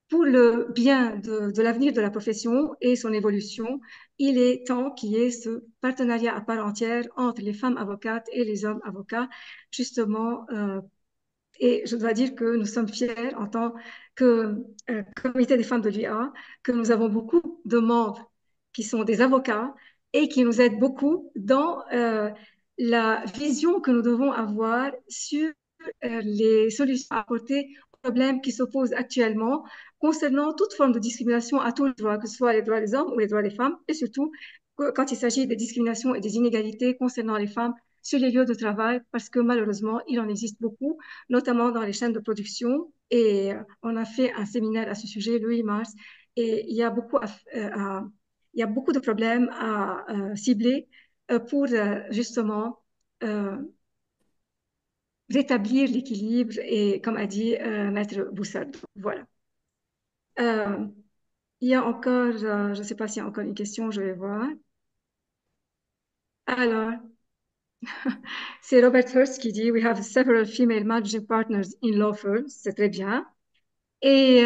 Speaker 1: pour le bien de l'avenir de la profession et son évolution, il est temps qu'il y ait ce partenariat à part entière entre les femmes avocates et les hommes avocats, justement. Et je dois dire que nous sommes fiers en tant que comité des femmes de l'UA, que nous avons beaucoup de membres qui sont des avocats et qui nous aident beaucoup dans la vision que nous devons avoir sur les solutions à apporter aux problèmes qui s'opposent actuellement concernant toute forme de discrimination à tous les droits, que ce soit les droits des hommes ou les droits des femmes, et surtout quand il s'agit des discriminations et des inégalités concernant les femmes sur les lieux de travail, parce que malheureusement, il en existe beaucoup, notamment dans les chaînes de production. Et on a fait un séminaire à ce sujet le 8 mars, et il y a il y a beaucoup de problèmes à cibler pour justement rétablir l'équilibre et, comme a dit Maître Boussard. Voilà. Il y a encore, je ne sais pas s'il y a encore une question, je vais voir. Alors, c'est Robert Hurst qui dit: We have several female managing partners in law firms. C'est très bien. Et,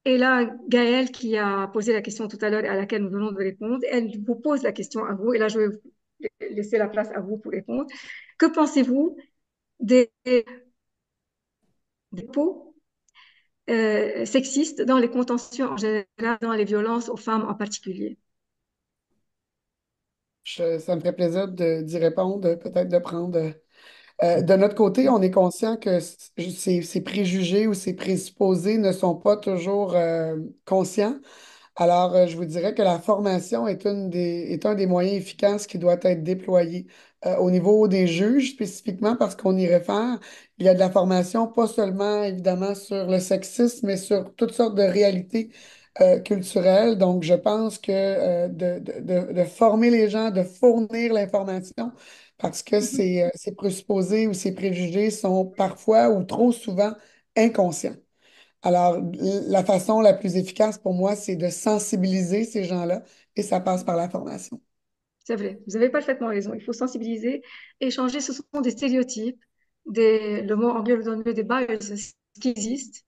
Speaker 1: et là, Gaëlle, qui a posé la question tout à l'heure et à laquelle nous venons de répondre, elle vous pose la question à vous. Et là, je vais vous laisser la place à vous pour répondre. Que pensez-vous des propos sexistes dans les contentieux en général, dans les violences aux femmes en particulier?
Speaker 5: Ça me fait plaisir d'y répondre, peut-être de prendre. De notre côté, on est conscient que ces préjugés ou ces présupposés ne sont pas toujours conscients. Alors, je vous dirais que la formation est est un des moyens efficaces qui doit être déployé au niveau des juges spécifiquement parce qu'on y réfère. Il y a de la formation, pas seulement évidemment sur le sexisme, mais sur toutes sortes de réalités culturelles. Donc, je pense que de former les gens, de fournir l'information, parce que ces présupposés ou ces préjugés sont parfois ou trop souvent inconscients. Alors, la façon la plus efficace pour moi, c'est de sensibiliser ces gens-là et ça passe par la formation.
Speaker 1: C'est vrai, vous avez parfaitement raison. Il faut sensibiliser et changer. Ce sont des stéréotypes, le mot anglais le donne mieux, des biases qui existent.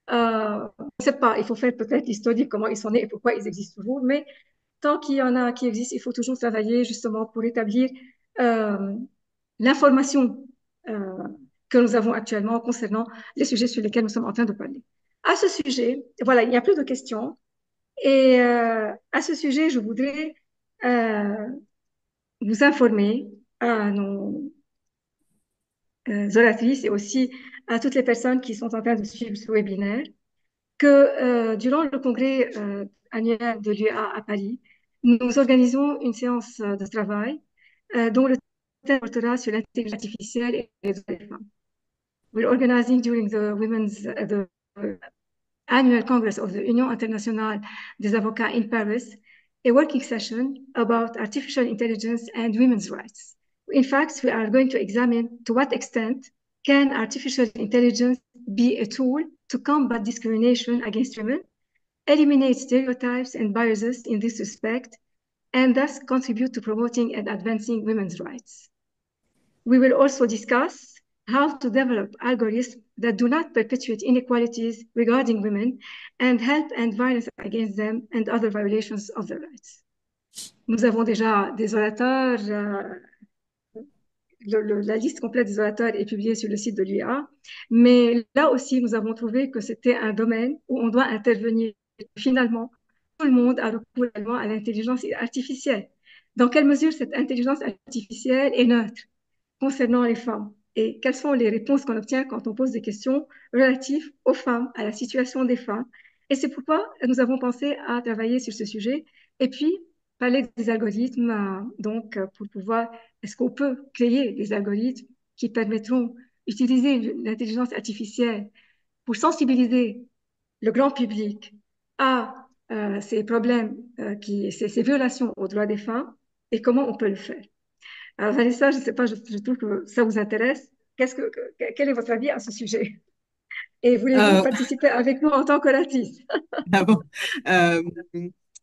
Speaker 1: On ne sait pas, il faut faire peut-être l'historique, comment ils sont nés et pourquoi ils existent toujours, mais tant qu'il y en a qui existent, il faut toujours travailler justement pour établir euh, l'information euh, que nous avons actuellement concernant les sujets sur lesquels nous sommes en train de parler. À ce sujet, voilà, il n'y a plus de questions. Et à ce sujet, je voudrais euh, vous informer à nos oratrices et aussi à toutes les personnes qui sont en train de suivre ce webinaire que durant le congrès annuel de l'UA à Paris, nous organisons une séance de travail dont le thème portera sur l'intelligence artificielle et les droits des femmes. We're organizing during the annual Congress of the Union Internationale des Avocats in Paris a working session about artificial intelligence and women's rights. In fact, we are going to examine to what extent can artificial intelligence be a tool to combat discrimination against women, eliminate stereotypes and biases in this respect, and thus contribute to promoting and advancing women's rights. We will also discuss how to develop algorithms that do not perpetuate inequalities regarding women and help end violence against them and other violations of their rights. Nous avons déjà des orateurs, la liste complète des orateurs est publiée sur le site de l'UA, mais là aussi, nous avons trouvé que c'était un domaine où on doit intervenir. Finalement, tout le monde a recours à l'intelligence artificielle. Dans quelle mesure cette intelligence artificielle est neutre concernant les femmes? et quelles sont les réponses qu'on obtient quand on pose des questions relatives aux femmes, à la situation des femmes. Et c'est pourquoi nous avons pensé à travailler sur ce sujet et puis parler des algorithmes, pour pouvoir, est-ce qu'on peut créer des algorithmes qui permettront d'utiliser l'intelligence artificielle pour sensibiliser le grand public à ces problèmes, ces violations aux droits des femmes et comment on peut le faire. Alors, Vanessa, je ne sais pas, je trouve que ça vous intéresse. Quel est votre avis à ce sujet? Et voulez-vous
Speaker 4: Euh,
Speaker 1: participer avec nous en tant qu'oratrice?
Speaker 4: ah bon. Euh,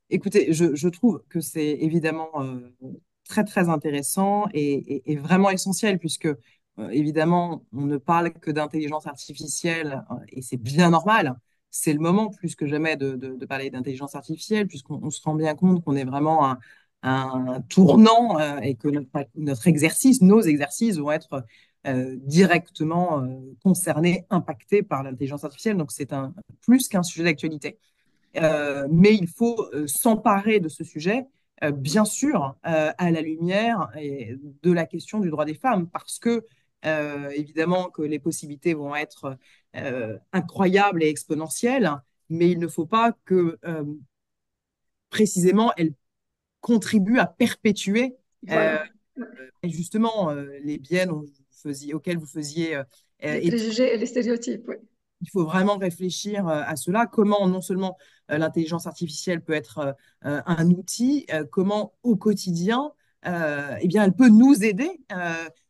Speaker 4: Écoutez, je trouve que c'est évidemment très très intéressant et vraiment essentiel puisque évidemment on ne parle que d'intelligence artificielle et c'est bien normal. C'est le moment plus que jamais de parler d'intelligence artificielle puisqu'on se rend bien compte qu'on est vraiment un tournant et que notre exercice, nos exercices vont être directement concernés, impactés par l'intelligence artificielle. Donc c'est un plus qu'un sujet d'actualité. Mais il faut s'emparer de ce sujet, bien sûr, à la lumière de la question du droit des femmes, parce que évidemment que les possibilités vont être incroyables et exponentielles, mais il ne faut pas que précisément elles contribuent à perpétuer euh,
Speaker 1: Voilà,
Speaker 4: justement les biais auxquels vous faisiez
Speaker 1: les
Speaker 4: état.
Speaker 1: préjugés et les stéréotypes, oui.
Speaker 4: Il faut vraiment réfléchir à cela, comment non seulement l'intelligence artificielle peut être un outil, comment au quotidien, eh bien, elle peut nous aider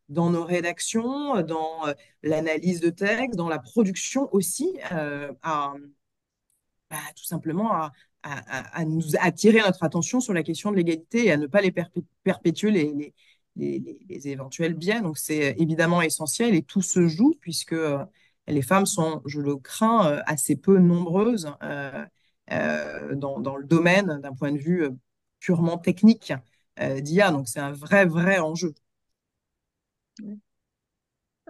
Speaker 4: dans nos rédactions, dans l'analyse de texte, dans la production aussi, tout simplement à nous attirer notre attention sur la question de l'égalité et à ne pas les perpétuer les éventuels biais. Donc c'est évidemment essentiel et tout se joue puisque les femmes sont, je le crains, assez peu nombreuses dans le domaine d'un point de vue purement technique d'IA. Donc c'est un vrai enjeu.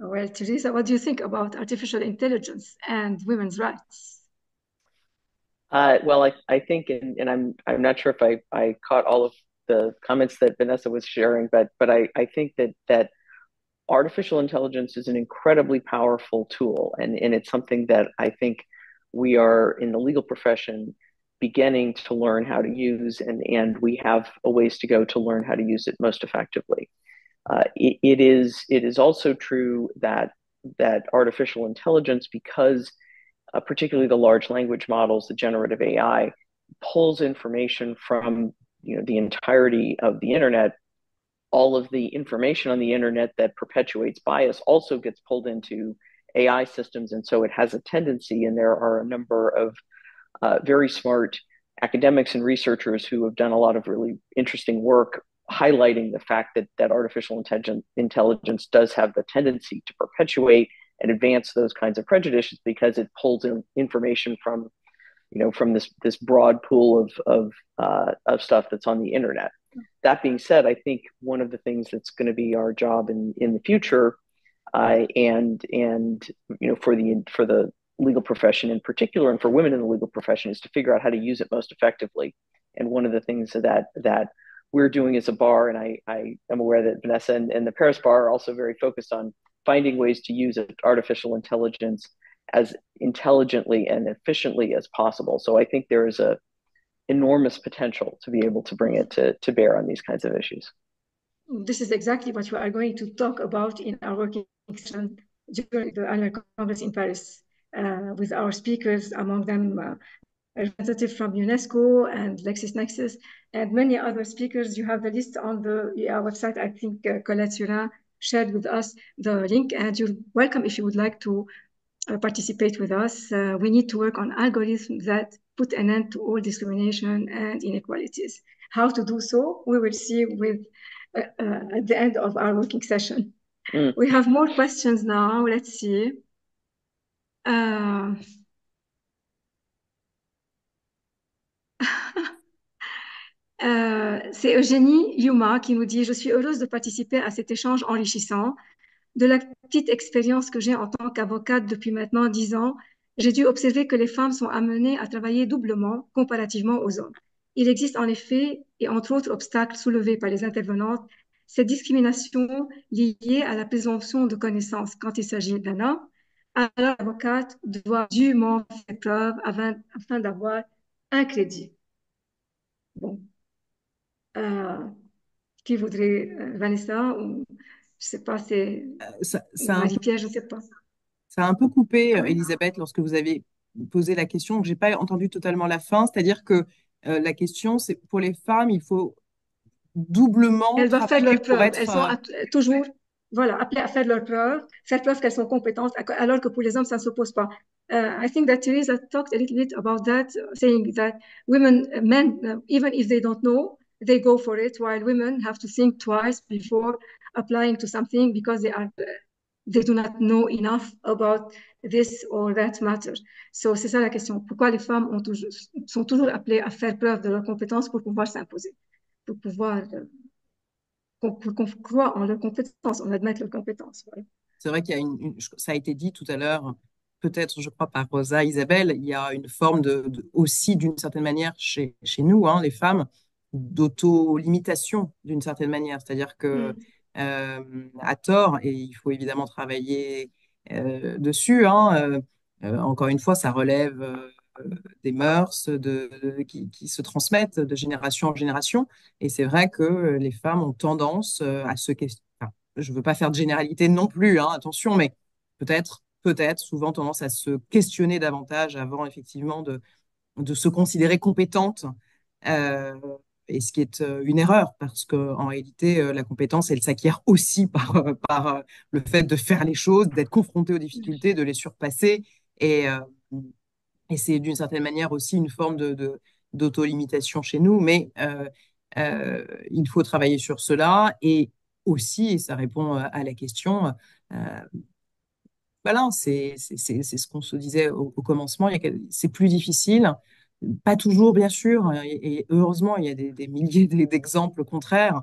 Speaker 1: Well, Teresa, what do you think about artificial intelligence and women's rights?
Speaker 3: Well, I think, and I'm not sure if I caught all of the comments that Vanessa was sharing, but I think that artificial intelligence is an incredibly powerful tool, and it's something that I think we are in the legal profession beginning to learn how to use, and we have a ways to go to learn how to use it most effectively. It is also true that artificial intelligence, because particularly the large language models, the generative AI, pulls information from the entirety of the internet. All of the information on the internet that perpetuates bias also gets pulled into AI systems, and so it has a tendency. And there are a number of very smart academics and researchers who have done a lot of really interesting work highlighting the fact that artificial intelligence does have the tendency to perpetuate and advance those kinds of prejudices because it pulls in information from this broad pool of stuff that's on the internet. That being said, I think one of the things that's going to be our job in the future, and for the legal profession in particular, and for women in the legal profession, is to figure out how to use it most effectively. And one of the things that we're doing as a bar, and I am aware that Vanessa and the Paris bar are also very focused on finding ways to use artificial intelligence as intelligently and efficiently as possible. So I think there is a enormous potential to be able to bring it to bear on these kinds of issues.
Speaker 1: This is exactly what we are going to talk about in our working session during the annual Congress in Paris with our speakers, among them a representative from UNESCO and LexisNexis and many other speakers. You have the list on the website. I think Colette Surin shared with us the link, and you're welcome if you would like to participate with us. We need to work on algorithms that put an end to all discrimination and inequalities. How to do so, we will see at the end of our working session. We have more questions now. Let's see. C'est Eugénie Yuma qui nous dit: Je suis heureuse de participer à cet échange enrichissant. De la petite expérience que j'ai en tant qu'avocate depuis maintenant 10 ans, j'ai dû observer que les femmes sont amenées à travailler doublement comparativement aux hommes. Il existe en effet, et entre autres obstacles soulevés par les intervenantes, cette discrimination liée à la présomption de connaissance quand il s'agit d'un homme, alors l'avocate doit dûment faire preuve afin d'avoir un crédit. Bon. Qui voudrait, Vanessa, ou je sais pas, c'est
Speaker 4: Ça,
Speaker 1: Marie-Pierre, je sais pas.
Speaker 4: ça a un peu coupé,
Speaker 1: Oui.
Speaker 4: Elisabeth, lorsque vous avez posé la question. Donc, j'ai pas entendu totalement la fin. C'est-à-dire que la question, c'est pour les femmes, il faut doublement
Speaker 1: Elles doivent faire
Speaker 4: travailler
Speaker 1: leurs
Speaker 4: pour
Speaker 1: preuves.
Speaker 4: être.
Speaker 1: Elles sont toujours, voilà, appelées à faire leurs preuves, faire preuve qu'elles sont compétentes, alors que pour les hommes, ça ne s'oppose pas. I think that Teresa talked a little bit about that, saying that men, even if they don't know, they go for it, while women have to think twice before applying to something because they do not know enough about this or that matter. So, c'est ça la question. Pourquoi les femmes sont toujours appelées à faire preuve de leurs compétences pour pouvoir s'imposer, pour pouvoir qu'on croit en leurs compétences, on admette leurs compétences. Voilà.
Speaker 4: C'est vrai qu'il y a ça a été dit tout à l'heure, peut-être, je crois, par Rosa Isabelle, il y a une forme aussi, d'une certaine manière, chez nous, hein, les femmes, d'auto-limitation, d'une certaine manière. C'est-à-dire que, à tort, et il faut évidemment travailler dessus, hein, encore une fois, ça relève des mœurs qui se transmettent de génération en génération. Et c'est vrai que les femmes ont tendance à se questionner. Je ne veux pas faire de généralité non plus, hein, attention, mais peut-être souvent tendance à se questionner davantage avant effectivement de se considérer compétente, euh, et ce qui est une erreur, parce qu'en réalité, la compétence, elle s'acquiert aussi par le fait de faire les choses, d'être confronté aux difficultés, de les surpasser, et, euh, et c'est d'une certaine manière aussi une forme d'auto-limitation chez nous, mais il faut travailler sur cela, et aussi, et ça répond à la question, euh, voilà, c'est ce qu'on se disait au commencement, c'est plus difficile, pas toujours bien sûr, et heureusement il y a des milliers d'exemples contraires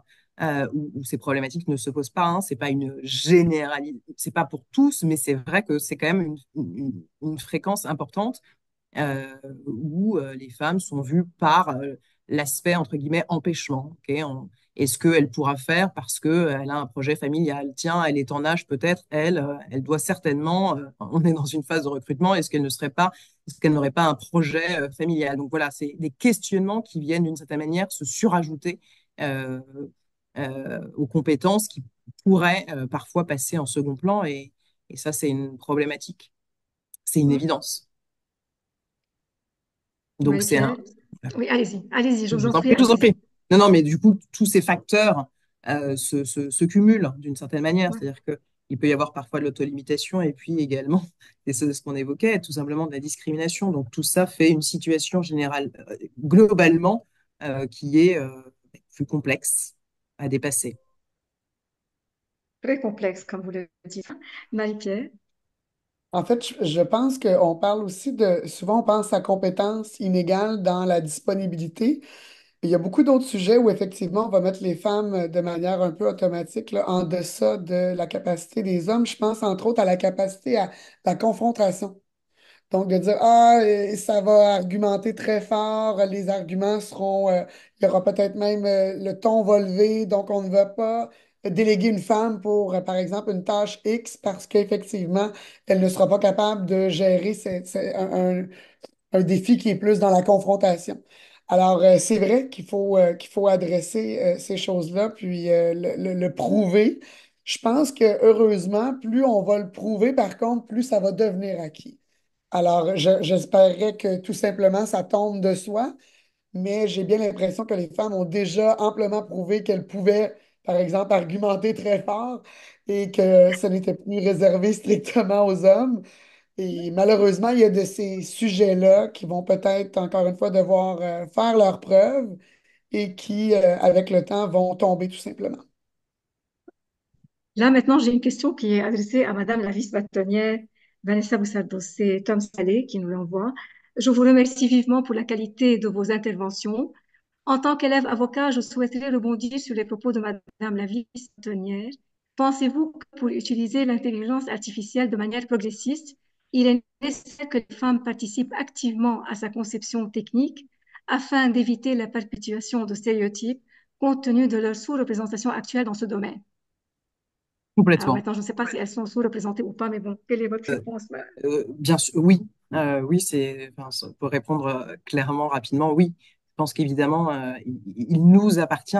Speaker 4: où ces problématiques ne se posent pas, hein, c'est pas une généralité, c'est pas pour tous, mais c'est vrai que c'est quand même une fréquence importante où les femmes sont vues par l'aspect, entre guillemets, empêchement. Est-ce qu'elle pourra faire parce qu'elle a un projet familial? Tiens, elle est en âge peut-être, elle doit certainement, on est dans une phase de recrutement, est-ce qu'elle n'aurait pas un projet familial? Donc voilà, c'est des questionnements qui viennent d'une certaine manière se surajouter euh, aux compétences qui pourraient parfois passer en second plan, et ça, c'est une problématique, c'est une évidence. Donc c'est un.
Speaker 1: Marie-Pierre? Oui, allez-y, je
Speaker 4: Je
Speaker 1: vous
Speaker 4: vous
Speaker 1: en
Speaker 4: en
Speaker 1: prie,
Speaker 4: prie, je vous en prie.
Speaker 1: allez-y.
Speaker 4: Non, non, mais du coup, tous ces facteurs se cumulent d'une certaine manière.
Speaker 1: Ouais.
Speaker 4: C'est-à-dire qu'il peut y avoir parfois de l'autolimitation et puis également, et c'est ce qu'on évoquait, tout simplement de la discrimination. Donc tout ça fait une situation générale, globalement, qui est plus complexe à dépasser.
Speaker 1: Très complexe, comme vous le dites. Marie-Pierre?
Speaker 5: En fait, je pense qu'on parle aussi souvent on pense à compétences inégales dans la disponibilité. Il y a beaucoup d'autres sujets où effectivement on va mettre les femmes de manière un peu automatique là, en deçà de la capacité des hommes. Je pense entre autres à la capacité à la confrontation. Donc, de dire, ça va argumenter très fort, les arguments seront, il y aura peut-être même, le ton va lever, donc on ne va pas déléguer une femme pour, par exemple, une tâche X parce qu'effectivement, elle ne sera pas capable de gérer un défi qui est plus dans la confrontation. Alors, c'est vrai qu'il faut adresser ces choses-là, puis le prouver. Je pense que heureusement, plus on va le prouver, par contre, plus ça va devenir acquis. Alors, j'espérais que tout simplement ça tombe de soi, mais j'ai bien l'impression que les femmes ont déjà amplement prouvé qu'elles pouvaient, par exemple, argumenter très fort et que ce n'était plus réservé strictement aux hommes. Et malheureusement, il y a de ces sujets-là qui vont peut-être, encore une fois, devoir faire leurs preuves et qui, avec le temps, vont tomber tout simplement.
Speaker 1: Là, maintenant, j'ai une question qui est adressée à Madame la vice-bâtonnière Vanessa Boussardos. C'est Tom Salé qui nous l'envoie. Je vous remercie vivement pour la qualité de vos interventions. En tant qu'élève avocat, je souhaiterais rebondir sur les propos de Madame la vice-bâtonnière. Pensez-vous que pour utiliser l'intelligence artificielle de manière progressiste, il est nécessaire que les femmes participent activement à sa conception technique afin d'éviter la perpétuation de stéréotypes compte tenu de leur sous-représentation actuelle dans ce domaine? Alors
Speaker 4: Complètement.
Speaker 1: maintenant, je ne sais pas si elles sont sous-représentées ou pas, mais bon, quelle est votre réponse?
Speaker 4: Bien sûr, oui. Oui, pour répondre clairement, rapidement, oui. Je pense qu'évidemment, il nous appartient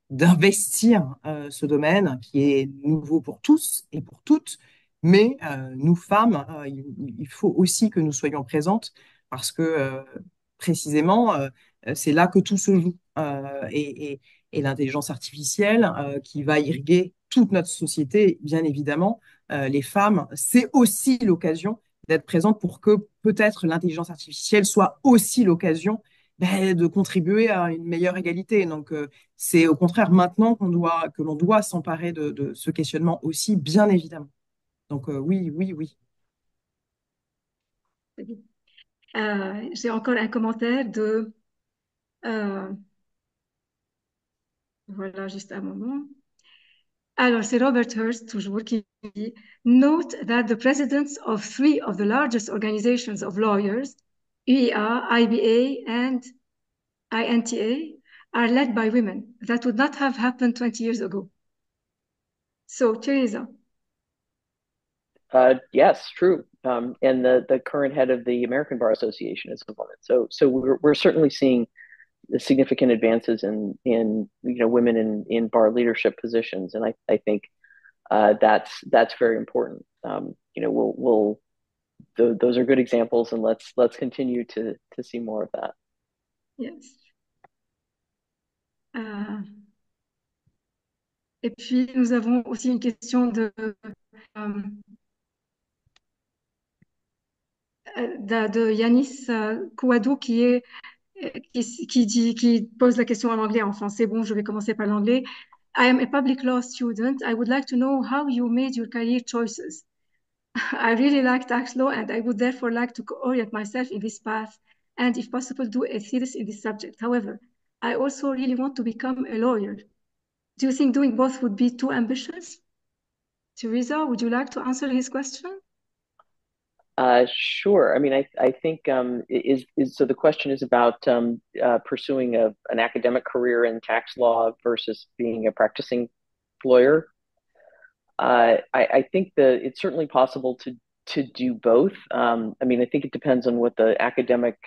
Speaker 4: d'investir ce domaine qui est nouveau pour tous et pour toutes. Mais nous, femmes, il faut aussi que nous soyons présentes parce que précisément, c'est là que tout se joue. Et l'intelligence artificielle qui va irriguer toute notre société, bien évidemment, les femmes, c'est aussi l'occasion d'être présente pour que peut-être l'intelligence artificielle soit aussi l'occasion de contribuer à une meilleure égalité. Donc, c'est au contraire maintenant que l'on doit s'emparer de ce questionnement aussi, bien évidemment. Donc, oui, oui, oui.
Speaker 1: J'ai encore un commentaire de... voilà, juste un moment. Alors, c'est Robert Hurst, toujours, qui dit Note that the presidents of three of the largest organizations of lawyers, UEA, IBA, and INTA, are led by women. That would not have happened 20 years ago. So, Teresa.
Speaker 3: Yes, true. And the current head of the American Bar Association is a woman. So we're certainly seeing the significant advances in women in bar leadership positions, and I think that's very important. Those are good examples, and let's continue to see more of that.
Speaker 1: Yes. Et puis nous avons aussi une question de Yanis Kouadou qui pose la question en anglais, en français. Bon, je vais commencer par l'anglais. I am a public law student. I would like to know how you made your career choices. I really like tax law, and I would therefore like to orient myself in this path, and if possible, do a thesis in this subject. However, I also really want to become a lawyer. Do you think doing both would be too ambitious? Teresa, would you like to answer his question?
Speaker 3: Sure. I mean, I think so. The question is about pursuing an academic career in tax law versus being a practicing lawyer. I think that it's certainly possible to do both. I mean, I think it depends on what the academic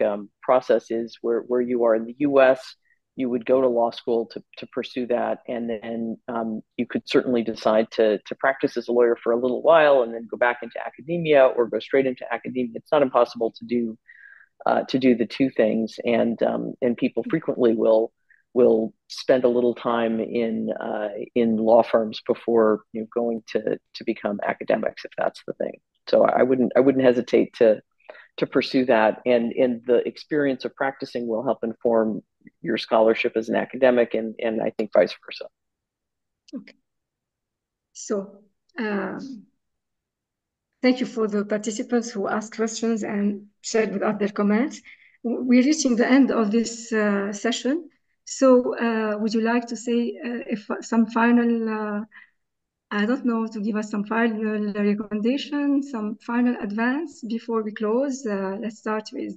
Speaker 3: process is. Where you are in the U.S., you would go to law school to pursue that, and then you could certainly decide to practice as a lawyer for a little while, and then go back into academia or go straight into academia. It's not impossible to do the two things, and people frequently will spend a little time in law firms before going to become academics, if that's the thing. So I wouldn't hesitate to pursue that, and the experience of practicing will help inform your scholarship as an academic, and I think vice versa.
Speaker 1: Okay. So thank you for the participants who asked questions and shared with us their comments. We're reaching the end of this session. So would you like to say some final, I don't know, to give us some final recommendation, some final advance before we close? Let's start with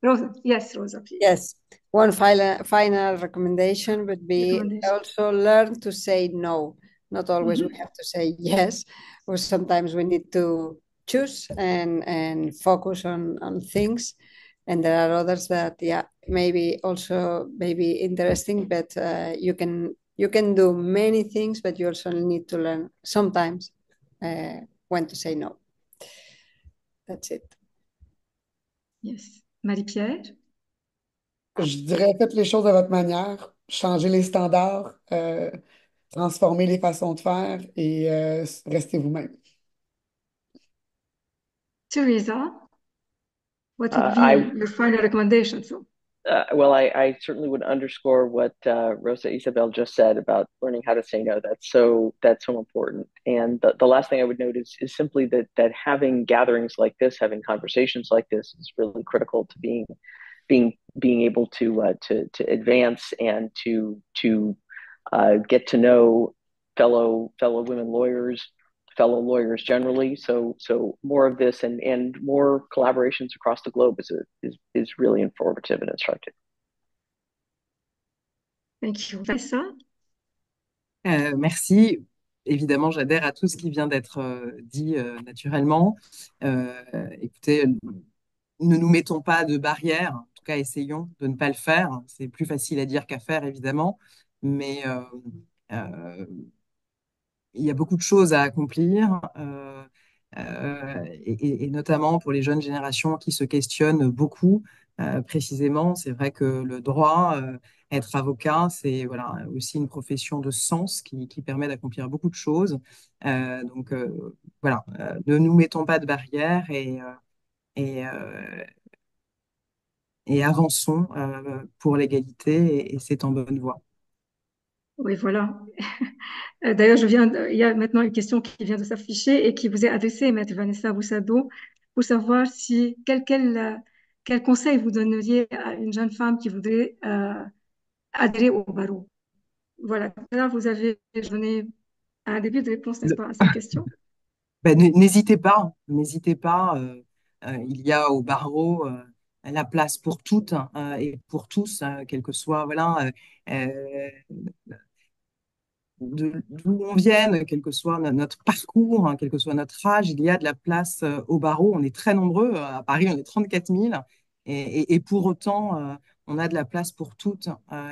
Speaker 1: Rosa. Yes, Rosa, please.
Speaker 6: Yes, one final recommendation would be also learn to say no. Not always we have to say yes, or sometimes we need to choose and focus on things. And there are others that, maybe interesting, but you can do many things, but you also need to learn sometimes when to say no. That's it.
Speaker 1: Yes. Marie-Pierre?
Speaker 5: Je dirais, faites les choses de votre manière, changez les standards, transformez les façons de faire et restez vous-même.
Speaker 1: Teresa, what would be your final recommendation?
Speaker 3: Well, I certainly would underscore what Rosa Isabel just said about learning how to say no. That's so important. And the last thing I would note is simply that having gatherings like this, having conversations like this, is really critical to being able to advance and to get to know fellow women lawyers, fellow lawyers generally. So more of this and more collaborations across the globe is really informative and instructive.
Speaker 1: Thank you. Vanessa?
Speaker 4: Merci. Évidemment, j'adhère à tout ce qui vient d'être dit naturellement. Écoutez, ne nous mettons pas de barrières, en tout cas, essayons de ne pas le faire. C'est plus facile à dire qu'à faire, évidemment, mais euh, il y a beaucoup de choses à accomplir, et notamment pour les jeunes générations qui se questionnent beaucoup. Précisément, c'est vrai que le droit, être avocat, c'est voilà, aussi une profession de sens qui permet d'accomplir beaucoup de choses. Donc voilà, ne nous mettons pas de barrières et, euh, et avançons pour l'égalité et c'est en bonne voie.
Speaker 1: Oui, voilà. D'ailleurs, il y a maintenant une question qui vient de s'afficher et qui vous est adressée, Maître Vanessa Boussado, pour savoir quel conseil vous donneriez à une jeune femme qui voudrait adhérer au barreau. Voilà. Là, vous avez donné un début de réponse, n'est-ce pas, à cette question?
Speaker 4: Ben, n'hésitez pas, n'hésitez pas. Il y a au barreau la place pour toutes et pour tous, quel que soit voilà, euh, d'où on vienne, quel que soit notre parcours, hein, quel que soit notre âge, il y a de la place au barreau. On est très nombreux. À Paris, on est 34 000. Et pour autant, on a de la place pour toutes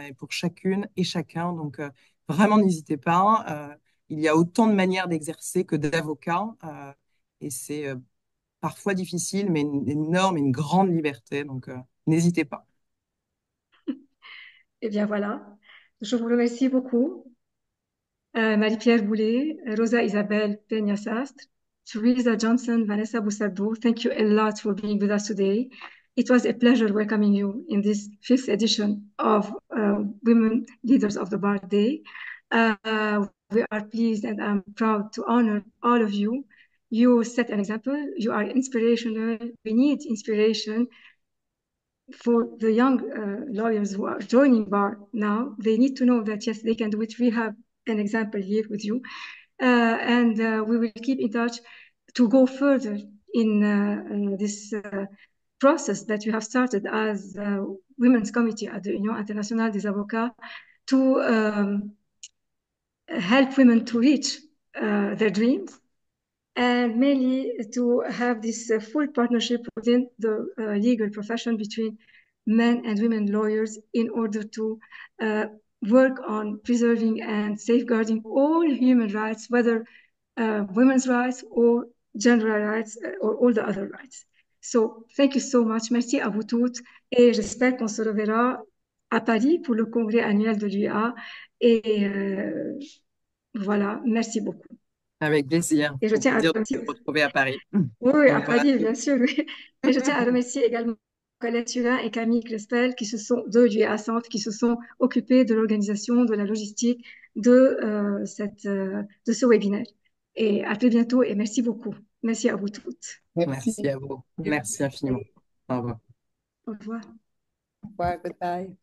Speaker 4: et pour chacune et chacun. Donc, vraiment, n'hésitez pas. Il y a autant de manières d'exercer que d'avocats. Et c'est parfois difficile, mais une énorme, une grande liberté. Donc, n'hésitez pas.
Speaker 1: Eh bien, voilà. Je vous remercie beaucoup. Marie-Pierre Boulay, Rosa Isabelle Peña Sastre, Teresa Johnson, Vanessa Busardo, thank you a lot for being with us today. It was a pleasure welcoming you in this fifth edition of Women Leaders of the Bar Day. We are pleased and I'm proud to honor all of you. You set an example. You are inspirational. We need inspiration for the young lawyers who are joining bar now. They need to know that, yes, they can do it. We have an example here with you. And we will keep in touch to go further in this process that you have started as Women's Committee at the Union Internationale des Avocats to help women to reach their dreams and mainly to have this full partnership within the legal profession between men and women lawyers in order to work on preserving and safeguarding all human rights, whether women's rights or gender rights or all the other rights. So, thank you so much. Merci à vous toutes et j'espère qu'on se reverra à Paris pour le congrès annuel de l'UA. Et voilà, merci beaucoup.
Speaker 4: Avec plaisir.
Speaker 1: Et je
Speaker 4: Au
Speaker 1: tiens à
Speaker 4: plaisir de
Speaker 1: remercier,
Speaker 4: vous retrouver à Paris.
Speaker 1: oui,
Speaker 4: Au
Speaker 1: à
Speaker 4: revoir à
Speaker 1: Paris,
Speaker 4: tous.
Speaker 1: bien sûr, oui. Et je tiens à remercier également Colette Turin et Camille Crespel, qui se sont, de l'UA Centre, qui se sont occupés de l'organisation, de la logistique de ce webinaire. Et à très bientôt et merci beaucoup. Merci à vous toutes.
Speaker 5: Merci.
Speaker 4: Merci à vous. Merci infiniment. Au revoir.
Speaker 1: Au revoir.
Speaker 6: Bye, goodbye.